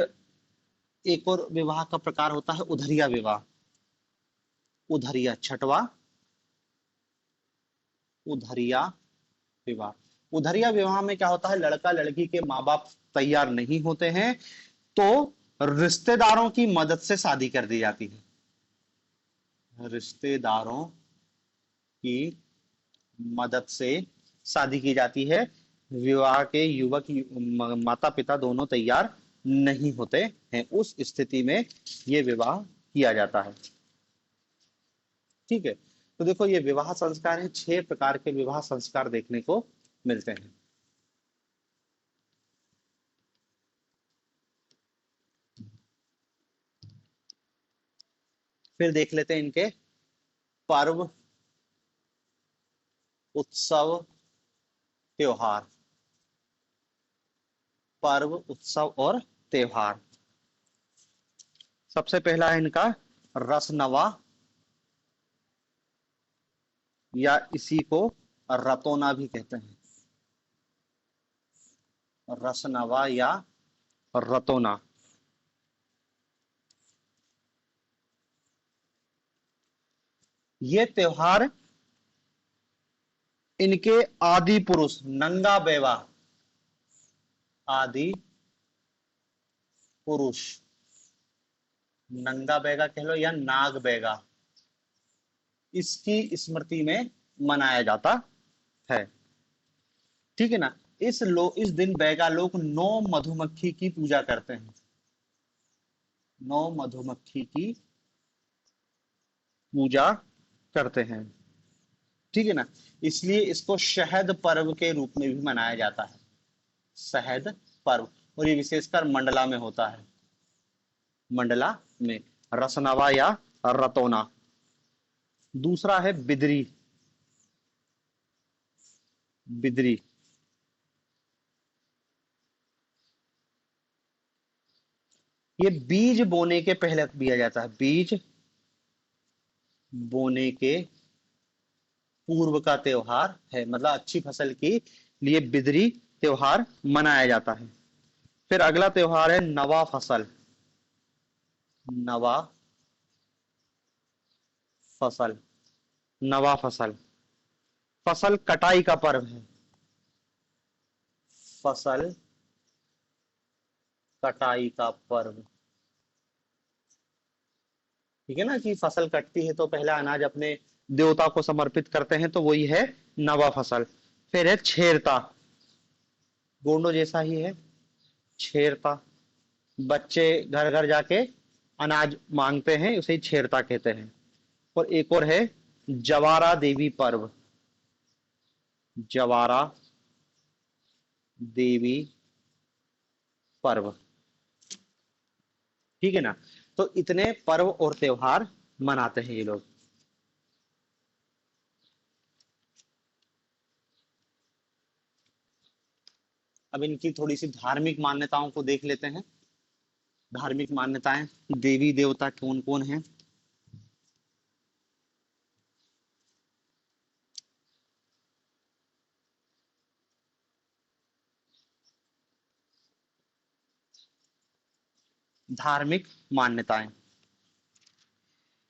एक और विवाह का प्रकार होता है उधरिया विवाह। उधरिया, छठवा उधरिया विवाह। उधरिया विवाह में क्या होता है, लड़का लड़की के माँ बाप तैयार नहीं होते हैं तो रिश्तेदारों की मदद से शादी कर दी जाती है। रिश्तेदारों की मदद से शादी की जाती है। विवाह के युवक माता पिता दोनों तैयार नहीं होते हैं, उस स्थिति में ये विवाह किया जाता है। ठीक है, तो देखो ये विवाह संस्कार है, 6 प्रकार के विवाह संस्कार देखने को मिलते हैं। फिर देख लेते हैं इनके पर्व, उत्सव, त्योहार। पर्व, उत्सव और त्योहार। सबसे पहला है इनका रसनवा, या इसी को रतौना भी कहते हैं। रसनवा या रतौना। ये त्योहार इनके आदि पुरुष नंगा बेवा, आदि पुरुष नंगा बेगा कह लो या नाग बेगा, इसकी स्मृति में मनाया जाता है। ठीक है ना। इस दिन बैगा लोग 9 मधुमक्खी की पूजा करते हैं। 9 मधुमक्खी की पूजा करते हैं। ठीक है ना। इसलिए इसको शहद पर्व के रूप में भी मनाया जाता है। शहद पर्व। और ये विशेषकर मंडला में होता है। मंडला में रसनवा या रतौना। दूसरा है बिदरी। बिदरी ये बीज बोने के पहले दिया जाता है। बीज बोने के पूर्व का त्योहार है, मतलब अच्छी फसल के लिए बिदरी त्योहार मनाया जाता है। फिर अगला त्योहार है नवा फसल। नवा फसल। नवा फसल। फसल कटाई का पर्व है। फसल कटाई का पर्व। ठीक है ना, कि फसल कटती है तो पहला अनाज अपने देवता को समर्पित करते हैं, तो वही है नवा फसल। फिर है छेरता। गोंडो जैसा ही है छेरता। बच्चे घर घर जाके अनाज मांगते हैं, उसे ही छेरता कहते हैं। और एक और है जवारा देवी पर्व। जवारा देवी पर्व। ठीक है ना। तो इतने पर्व और त्योहार मनाते हैं ये लोग। अब इनकी थोड़ी सी धार्मिक मान्यताओं को देख लेते हैं। धार्मिक मान्यताएं, देवी देवता कौन कौन हैं। धार्मिक मान्यताएं,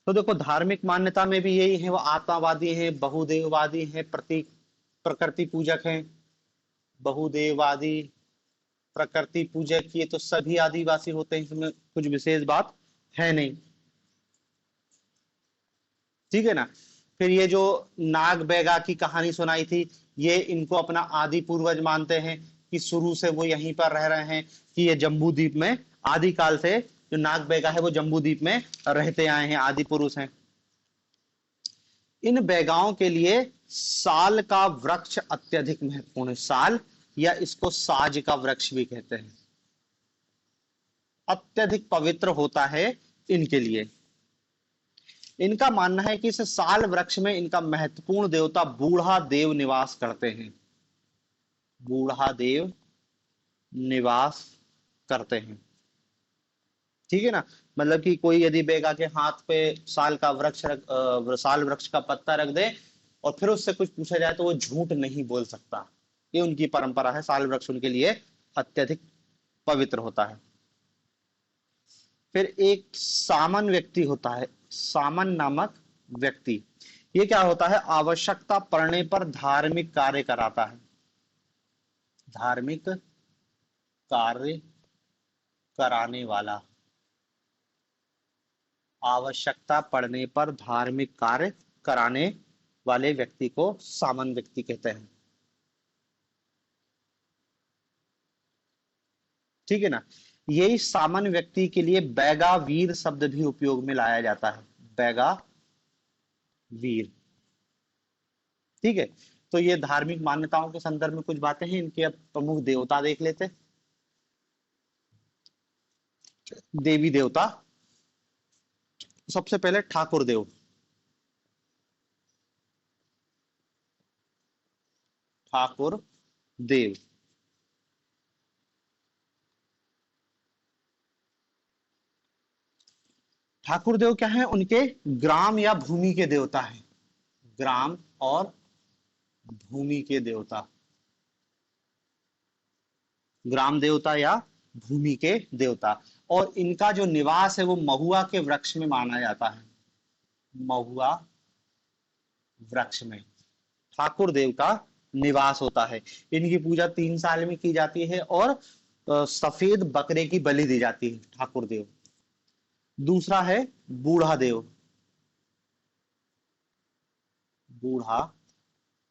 तो देखो धार्मिक मान्यता में भी यही है, वो आत्मावादी हैं, बहुदेववादी हैं, प्रतीक प्रकृति पूजक हैं। बहुदेववादी, प्रकृति पूजक, ये तो सभी आदिवासी होते हैं, इसमें कुछ विशेष बात है नहीं। ठीक है ना। फिर ये जो नाग बैगा की कहानी सुनाई थी, ये इनको अपना आदि पूर्वज मानते हैं, कि शुरू से वो यहीं पर रह रहे हैं, कि ये जम्बू द्वीप में आदि काल से जो नाग बैगा है वो जम्बू द्वीप में रहते आए हैं, आदि पुरुष हैं। इन बैगाओं के लिए साल का वृक्ष अत्यधिक महत्वपूर्ण है। साल या इसको साज का वृक्ष भी कहते हैं, अत्यधिक पवित्र होता है इनके लिए। इनका मानना है कि इस साल वृक्ष में इनका महत्वपूर्ण देवता बूढ़ा देव निवास करते हैं। बूढ़ा देव निवास करते हैं। ठीक है ना। मतलब कि कोई यदि बेगा के हाथ पे साल का साल वृक्ष का पत्ता रख दे और फिर उससे कुछ पूछा जाए तो वो झूठ नहीं बोल सकता। ये उनकी परंपरा है, साल वृक्ष उनके लिए अत्यधिक पवित्र होता है। फिर एक सामन व्यक्ति होता है, सामन नामक व्यक्ति, ये क्या होता है, आवश्यकता पड़ने पर धार्मिक कार्य कराता है, धार्मिक कार्य कराने वाला, आवश्यकता पड़ने पर धार्मिक कार्य कराने वाले व्यक्ति को सामान्य व्यक्ति कहते हैं। ठीक है ना। यही सामान्य व्यक्ति के लिए बैगा वीर शब्द भी उपयोग में लाया जाता है, बैगा वीर। ठीक है। तो ये धार्मिक मान्यताओं के संदर्भ में कुछ बातें हैं। इनके अब प्रमुख देवता देख लेते हैं। देवी देवता, सबसे पहले ठाकुर देव, ठाकुर देव। ठाकुर देव क्या है, उनके ग्राम या भूमि के देवता हैं, ग्राम और भूमि के देवता, ग्राम देवता या भूमि के देवता। और इनका जो निवास है वो महुआ के वृक्ष में माना जाता है, महुआ वृक्ष में ठाकुर देव का निवास होता है। इनकी पूजा 3 साल में की जाती है और सफेद बकरे की बलि दी जाती है ठाकुर देव। दूसरा है बूढ़ा देव, बूढ़ा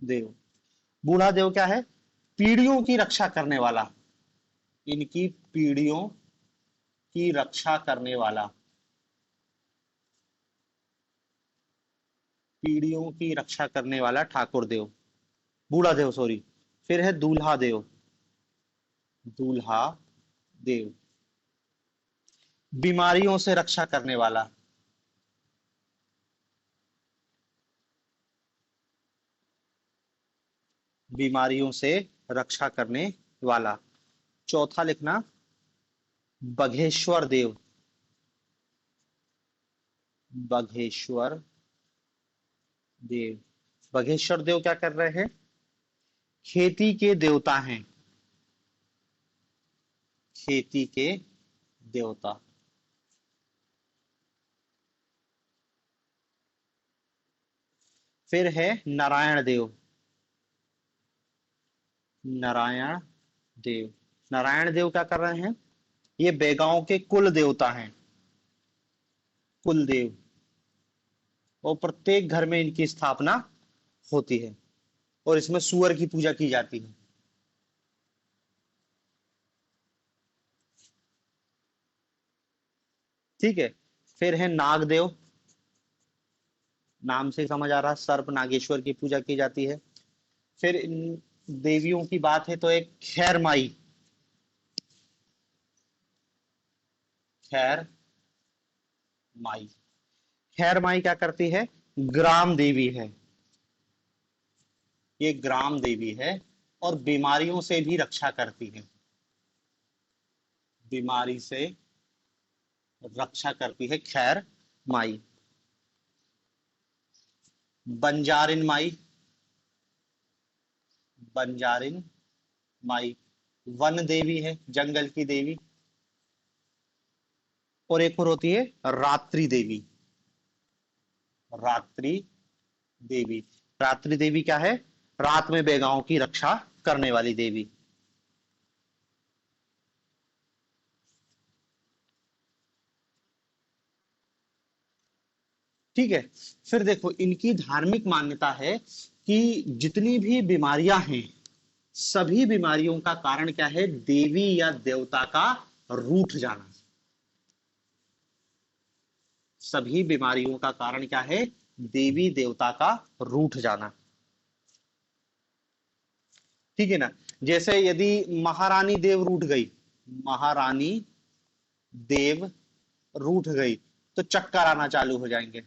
देव। बूढ़ा देव क्या है, पीढ़ियों की रक्षा करने वाला, इनकी पीढ़ियों की रक्षा करने वाला, पीढ़ियों की रक्षा करने वाला ठाकुर देव, बूढ़ा देव सॉरी। फिर है दूल्हा देव, दूल्हा देव, बीमारियों से रक्षा करने वाला, बीमारियों से रक्षा करने वाला। चौथा लिखना बघेश्वर देव, बघेश्वर देव। बघेश्वर देव क्या कर रहे हैं, खेती के देवता हैं, खेती के देवता। फिर है नारायण देव, नारायण देव। नारायण देव क्या कर रहे हैं, ये बेगांव के कुल देवता हैं, कुल देव। और प्रत्येक घर में इनकी स्थापना होती है और इसमें सूअर की पूजा की जाती है। ठीक है। फिर है नागदेव, नाम से समझ आ रहा, सर्प नागेश्वर की पूजा की जाती है। फिर इन देवियों की बात है तो एक खैर माई, खैर माई। खैर माई क्या करती है, ग्राम देवी है, ये ग्राम देवी है और बीमारियों से भी रक्षा करती है, बीमारी से रक्षा करती है खैर माई। बंजारिन माई, बंजारिन माई वन देवी है, जंगल की देवी। और एक और होती है रात्रि देवी, रात्रि देवी। रात्रि देवी क्या है, रात में बेगांव की रक्षा करने वाली देवी। ठीक है। फिर देखो इनकी धार्मिक मान्यता है कि जितनी भी बीमारियां हैं, सभी बीमारियों का कारण क्या है, देवी या देवता का रूठ जाना। सभी बीमारियों का कारण क्या है, देवी देवता का रूठ जाना। ठीक है ना। जैसे यदि महारानी देव रूठ गई, महारानी देव रूठ गई तो चक्कर आना चालू हो जाएंगे।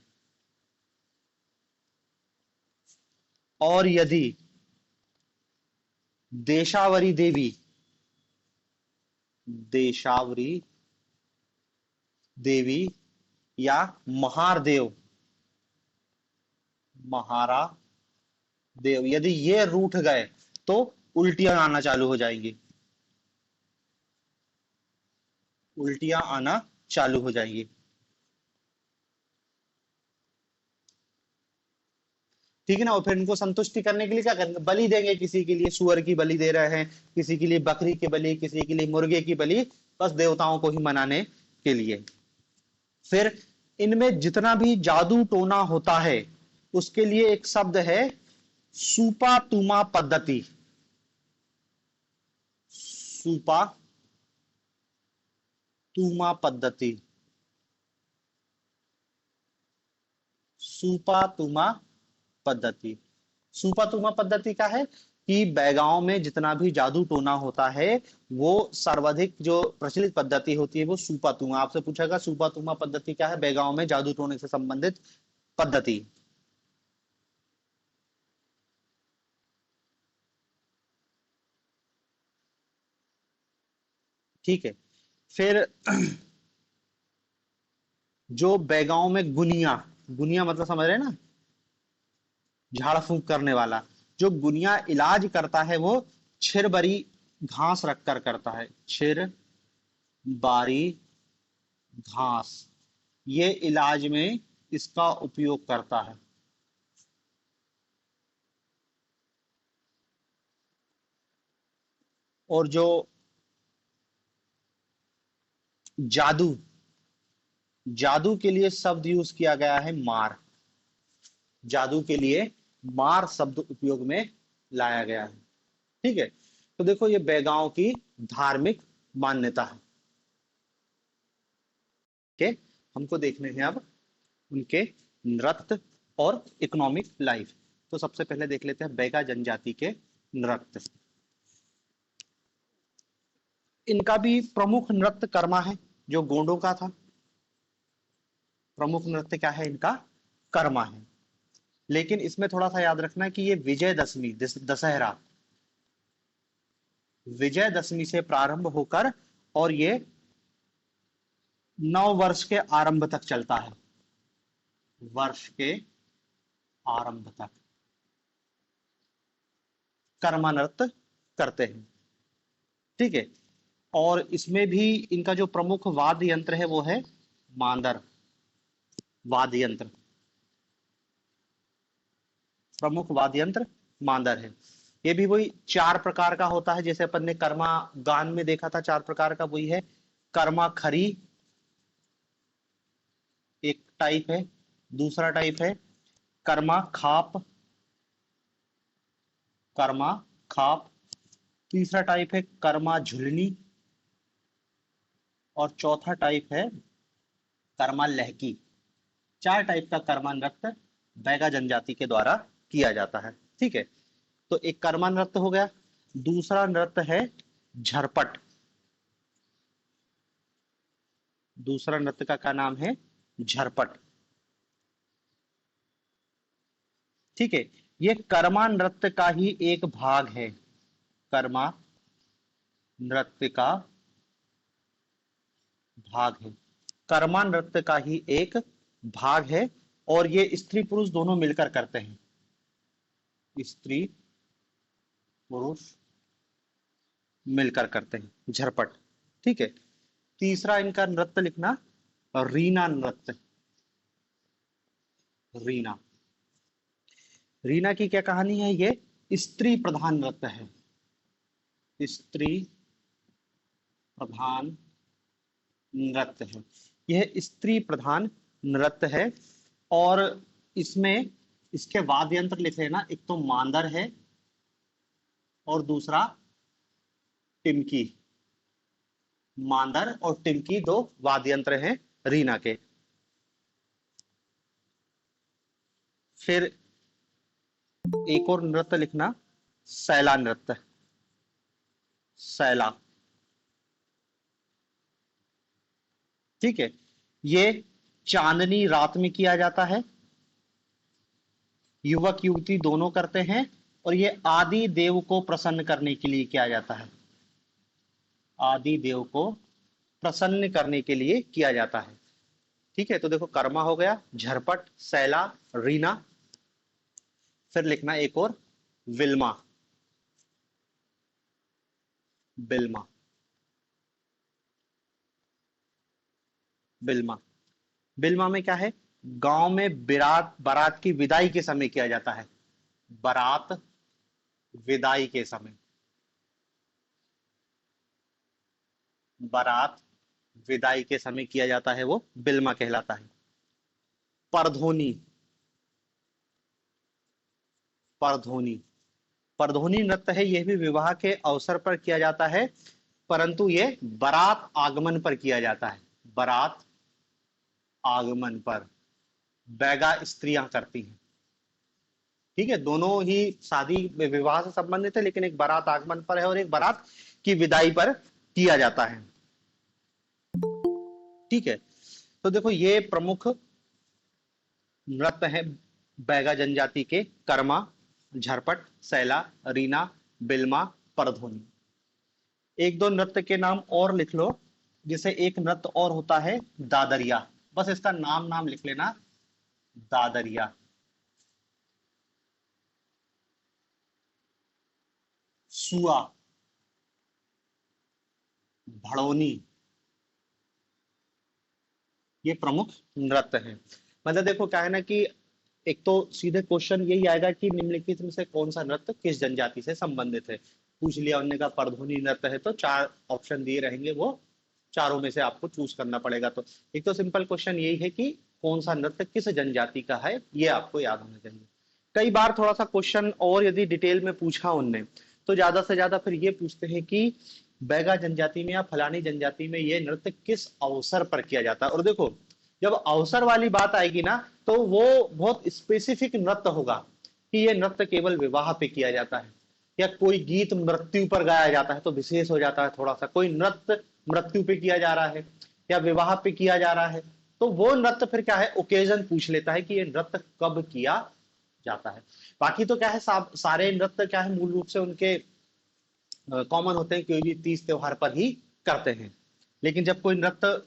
और यदि देशावरी देवी, देशावरी देवी या महारदेव, महारा देव, यदि ये रूठ गए तो उल्टियां आना चालू हो जाएंगी, उल्टियां आना चालू हो जाएंगी। ठीक है ना। और फिर इनको संतुष्टि करने के लिए क्या करेंगे, बलि देंगे, किसी के लिए सुअर की बलि दे रहे हैं, किसी के लिए बकरी की बलि, किसी के लिए मुर्गे की बलि, बस देवताओं को ही मनाने के लिए। फिर इनमें जितना भी जादू टोना होता है उसके लिए एक शब्द है सूपा तुमा पद्धति। सूपा तुमा पद्धति, सूपा तुमा पद्धति। सुपा तुमा पद्धति क्या है कि बैगांव में जितना भी जादू टोना होता है वो सर्वाधिक जो प्रचलित पद्धति होती है वो सुपा तुमा। आपसे पूछेगा सुपा तुमा पद्धति क्या है, बैगांव में जादू टोने से संबंधित पद्धति। ठीक है। फिर जो बैगांव में गुनिया, गुनिया मतलब समझ रहे हैं ना, झाड़ फूंक करने वाला, जो गुनिया इलाज करता है वो छिरबरी घास रखकर करता है, छिर बारी घास, ये इलाज में इसका उपयोग करता है। और जो जादू, जादू के लिए शब्द यूज किया गया है मार, जादू के लिए मार शब्द उपयोग में लाया गया है। ठीक है। तो देखो ये बैगांव की धार्मिक मान्यता है। के हमको देखने हैं अब उनके नृत्य और इकोनॉमिक लाइफ। तो सबसे पहले देख लेते हैं बैगा जनजाति के नृत्य। इनका भी प्रमुख नृत्य कर्मा है जो गोंडों का था। प्रमुख नृत्य क्या है इनका, कर्मा है। लेकिन इसमें थोड़ा सा याद रखना कि ये विजयदशमी, दशहरा, विजयदशमी से प्रारंभ होकर और ये नव वर्ष के आरंभ तक चलता है, वर्ष के आरंभ तक कर्मा नृत्य करते हैं। ठीक है। और इसमें भी इनका जो प्रमुख वाद्य यंत्र है वो है मांदर वाद्य यंत्र, प्रमुख वाद्य यंत्र मांदर है। ये भी वही 4 प्रकार का होता है, जैसे अपन ने कर्मा गान में देखा था 4 प्रकार का, वही है। कर्मा खरी एक टाइप है, दूसरा टाइप है कर्मा खाप, कर्मा खाप, तीसरा टाइप है कर्मा झुलनी, और चौथा टाइप है कर्मा लहकी। 4 टाइप का कर्मा नृत्य बैगा जनजाति के द्वारा किया जाता है। ठीक है। तो एक कर्मा नृत्य हो गया, दूसरा नृत्य है झरपट। दूसरा नृत्य का क्या नाम है, झरपट। ठीक है। ये कर्मा नृत्य का ही एक भाग है, कर्मा नृत्य का भाग है, कर्मा नृत्य का ही एक भाग है। और ये स्त्री पुरुष दोनों मिलकर करते हैं, स्त्री पुरुष मिलकर करते हैं झरपट। ठीक है। तीसरा इनका नृत्य लिखना रीना नृत्य, रीना। रीना की क्या कहानी है, ये स्त्री प्रधान नृत्य है, स्त्री प्रधान नृत्य है। यह स्त्री प्रधान नृत्य है। और इसमें इसके वाद्य यंत्र लिखे हैं ना, एक तो मांदर है और दूसरा टिमकी। मांदर और टिमकी दो वाद्य यंत्र हैं रीना के। फिर एक और नृत्य लिखना सैला नृत्य, सैला। ठीक है। ये चांदनी रात में किया जाता है, युवक युवती दोनों करते हैं, और ये आदि देव को प्रसन्न करने के लिए किया जाता है, आदि देव को प्रसन्न करने के लिए किया जाता है। ठीक है। तो देखो कर्मा हो गया, झरपट, सैला, रीना। फिर लिखना एक और विल्मा, बिल्मा, बिल्मा। बिल्मा में क्या है, गांव में बारात बारात की विदाई के समय किया जाता है, बारात विदाई के समय, बारात विदाई के समय किया जाता है वो बिल्मा कहलाता है। परधोनी, परधोनी, परधोनी नृत्य है, यह भी विवाह के अवसर पर किया जाता है, परंतु ये बारात आगमन पर किया जाता है, बारात आगमन पर बैगा स्त्रियां करती हैं। ठीक है, दोनों ही शादी विवाह से संबंधित है, लेकिन एक बारात आगमन पर है और एक बारात की विदाई पर किया जाता है। ठीक है, तो देखो ये प्रमुख नृत्य है बैगा जनजाति के, कर्मा, झरपट, सैला, रीना, बिल्मा, परधोनी। एक दो नृत्य के नाम और लिख लो, जैसे एक नृत्य और होता है दादरिया, बस इसका नाम नाम लिख लेना, दादरिया। सुआ, भड़ोनी, ये प्रमुख नृत्य है। मतलब देखो क्या है ना कि एक तो सीधे क्वेश्चन यही आएगा कि निम्नलिखित में से कौन सा नृत्य किस जनजाति से संबंधित है, पूछ लिया उन्होंने कहा परधोनी नृत्य है, तो चार ऑप्शन दिए रहेंगे, वो चारों में से आपको चूज करना पड़ेगा। तो एक तो सिंपल क्वेश्चन यही है कि कौन सा नृत्य किस जनजाति का है, ये आपको याद होना चाहिए। कई बार थोड़ा सा क्वेश्चन और यदि डिटेल में पूछा उनने, तो ज्यादा से ज्यादा फिर ये पूछते हैं कि बैगा जनजाति में या फलानी जनजाति में ये नृत्य किस अवसर पर किया जाता है। और देखो जब अवसर वाली बात आएगी ना, तो वो बहुत स्पेसिफिक नृत्य होगा कि ये नृत्य केवल विवाह पे किया जाता है, या कोई गीत मृत्यु पर गाया जाता है तो विशेष हो जाता है थोड़ा सा, कोई नृत्य मृत्यु पे किया जा रहा है या विवाह पे किया जा रहा है, तो वो नृत्य फिर क्या है, ओकेजन पूछ लेता है कि ये नृत्य कब किया जाता है। बाकी तो क्या है, सारे नृत्य क्या है मूल रूप से उनके कॉमन होते हैं, कोई भी तीज त्योहार पर ही करते हैं, लेकिन जब कोई नृत्य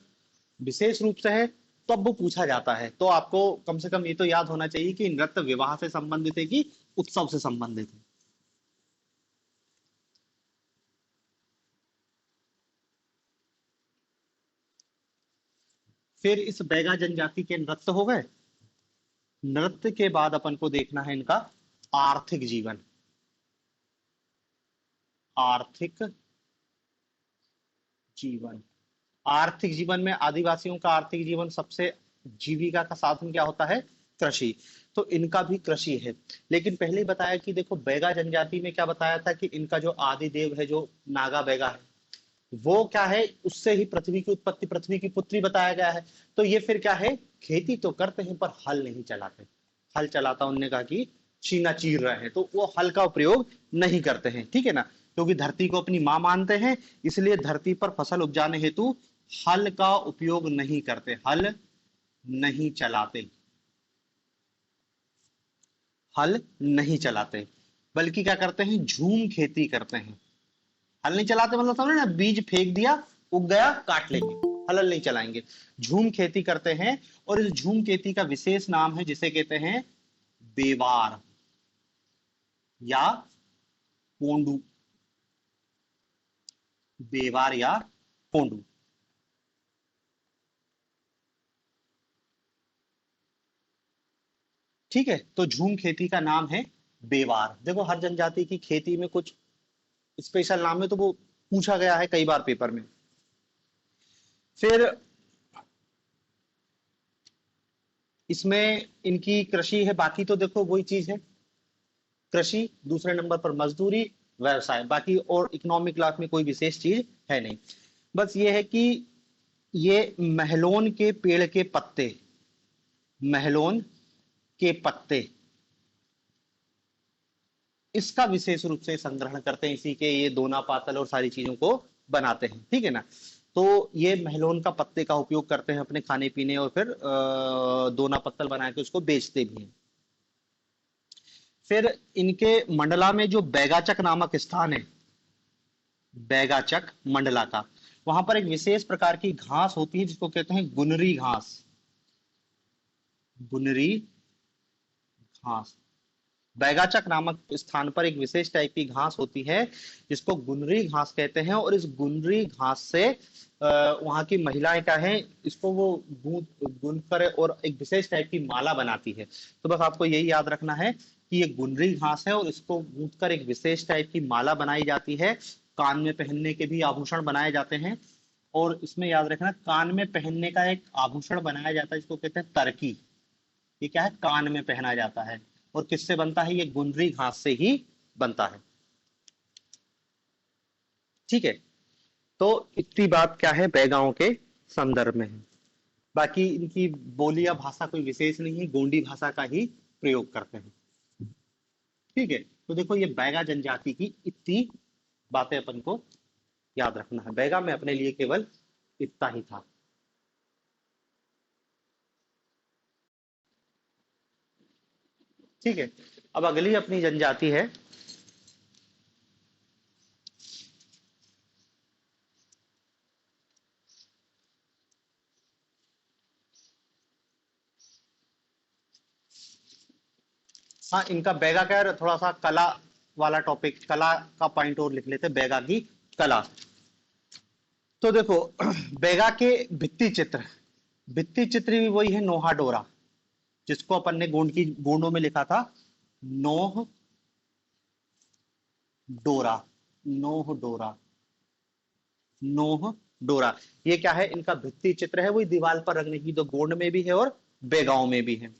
विशेष रूप से है तब वो पूछा जाता है। तो आपको कम से कम ये तो याद होना चाहिए कि नृत्य विवाह से संबंधित है कि उत्सव से संबंधित है। फिर इस बैगा जनजाति के नृत्य हो गए। नृत्य के बाद अपन को देखना है इनका आर्थिक जीवन, आर्थिक जीवन। आर्थिक जीवन में आदिवासियों का आर्थिक जीवन सबसे जीविका का साधन क्या होता है, कृषि, तो इनका भी कृषि है। लेकिन पहले ही बताया कि देखो बैगा जनजाति में क्या बताया था कि इनका जो आदि देव है, जो नागा बैगा है, वो क्या है, उससे ही पृथ्वी की उत्पत्ति, पृथ्वी की पुत्री बताया गया है। तो ये फिर क्या है, खेती तो करते हैं पर हल नहीं चलाते। हल चलाता उनने कहा कि चीना चीर रहे हैं, तो वो हल का उपयोग नहीं करते हैं, ठीक है ना, क्योंकि धरती को अपनी मां मानते हैं, इसलिए धरती पर फसल उपजाने हेतु हल का उपयोग नहीं करते, हल नहीं चलाते, हल नहीं चलाते, बल्कि क्या करते हैं, झूम खेती करते हैं। हल नहीं चलाते मतलब समझे ना, बीज फेंक दिया, उग गया, काट लेंगे, हल नहीं चलाएंगे, झूम खेती करते हैं। और इस झूम खेती का विशेष नाम है जिसे कहते हैं बेवार या पोंडू, बेवार या पोंडू। ठीक है, तो झूम खेती का नाम है बेवार। देखो हर जनजाति की खेती में कुछ स्पेशल नाम है, तो वो पूछा गया है कई बार पेपर में। फिर इसमें इनकी कृषि है, बाकी तो देखो वही चीज है, कृषि, दूसरे नंबर पर मजदूरी, व्यवसाय, बाकी और इकोनॉमिक क्लास में कोई विशेष चीज है नहीं। बस ये है कि ये महलोन के पेड़ के पत्ते, महलोन के पत्ते, इसका विशेष रूप से संग्रहण करते हैं, इसी के ये दोना पातल और सारी चीजों को बनाते हैं, ठीक है ना। तो ये महलोन का पत्ते का उपयोग करते हैं अपने खाने पीने, और फिर दोना पत्तल बना के उसको बेचते भी हैं। फिर इनके मंडला में जो बैगाचक नामक स्थान है, बैगाचक मंडला का, वहां पर एक विशेष प्रकार की घास होती है जिसको कहते हैं गुनरी घास, गुनरी घास। बैगाचक नामक स्थान पर एक विशेष टाइप की घास होती है जिसको गुनरी घास कहते हैं, और इस गुनरी घास से वहां की महिलाएं क्या है, इसको वो गूंथ गूंथ कर और एक विशेष टाइप की माला बनाती है। तो बस आपको यही याद रखना है कि ये गुनरी घास है और इसको गूंथ कर एक विशेष टाइप की माला बनाई जाती है। कान में पहनने के भी आभूषण बनाए जाते हैं। और इसमें याद रखना, कान में पहनने का एक आभूषण बनाया जाता है जिसको कहते हैं तरकी। ये क्या है, कान में पहना जाता है। और किससे बनता है, ये गुनरी घास से ही बनता है। ठीक है, तो इतनी बात क्या है बैगाओं के संदर्भ में है। बाकी इनकी बोली या भाषा कोई विशेष नहीं है, गोंडी भाषा का ही प्रयोग करते हैं। ठीक है, तो देखो ये बैगा जनजाति की इतनी बातें अपन को याद रखना है। बैगा में अपने लिए केवल इतना ही था। ठीक है, अब अगली अपनी जनजाति है हाँ, इनका बैगा का यार थोड़ा सा कला वाला टॉपिक, कला का पॉइंट और लिख लेते हैं, बैगा की कला। तो देखो बैगा के भित्ति चित्र, भित्ति चित्र भी वही है, नोहा डोरा, जिसको अपन ने गोंडों में लिखा था नोह डोरा, नोह डोरा, नोह डोरा। ये क्या है, इनका भित्ति चित्र है, वही दीवार पर रखने की, तो गोंड में भी है और बेगांव में भी है।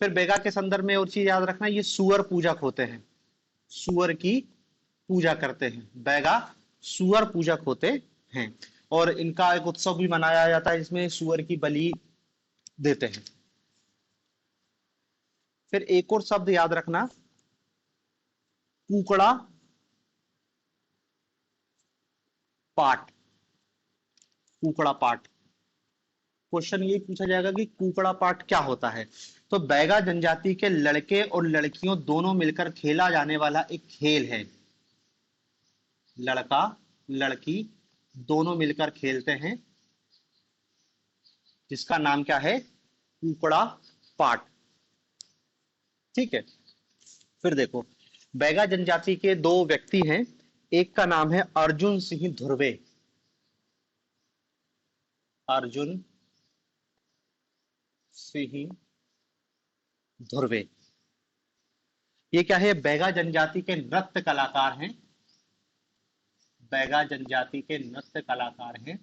फिर बेगा के संदर्भ में और चीज याद रखना, ये सुअर पूजक होते हैं, सुअर की पूजा करते हैं, बैगा सुअर पूजक होते हैं। और इनका एक उत्सव भी मनाया जाता है जिसमें सुअर की बलि देते हैं। फिर एक और शब्द याद रखना, कुकड़ा पाट, कुकड़ा पाट। क्वेश्चन ये पूछा जाएगा कि कुकड़ा पाट क्या होता है। तो बैगा जनजाति के लड़के और लड़कियों दोनों मिलकर खेला जाने वाला एक खेल है। लड़का लड़की दोनों मिलकर खेलते हैं, जिसका नाम क्या है, कुकड़ा पाट। ठीक है, फिर देखो बैगा जनजाति के दो व्यक्ति हैं, एक का नाम है अर्जुन सिंह धुर्वे, अर्जुन सिंह धुर्वे। ये क्या है, बैगा जनजाति के नृत्य कलाकार हैं, बैगा जनजाति के नृत्य कलाकार हैं।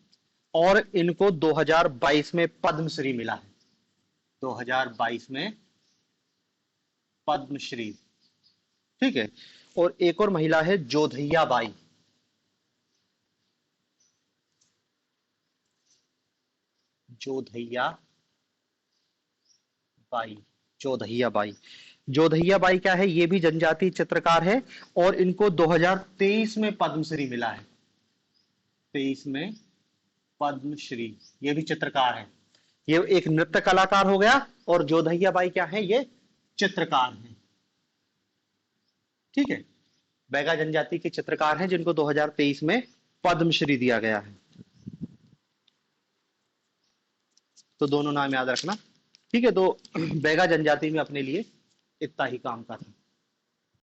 और इनको 2022 में पद्मश्री मिला है, 2022 में पद्मश्री। ठीक है, और एक और महिला है जोधैया बाई, जोधैया बाई, जोधैया बाई। जोधैया बाई क्या है, ये भी जनजाति चित्रकार है और इनको 2023 में पद्मश्री मिला है, 23 में पद्मश्री। ये भी चित्रकार है, ये एक नृत्य कलाकार हो गया, और जोधैया बाई क्या है, ये चित्रकार है। ठीक है, बैगा जनजाति के चित्रकार हैं जिनको 2023 में पद्मश्री दिया गया है। तो दोनों नाम याद रखना। ठीक है, तो बैगा जनजाति में अपने लिए इतना ही काम का था।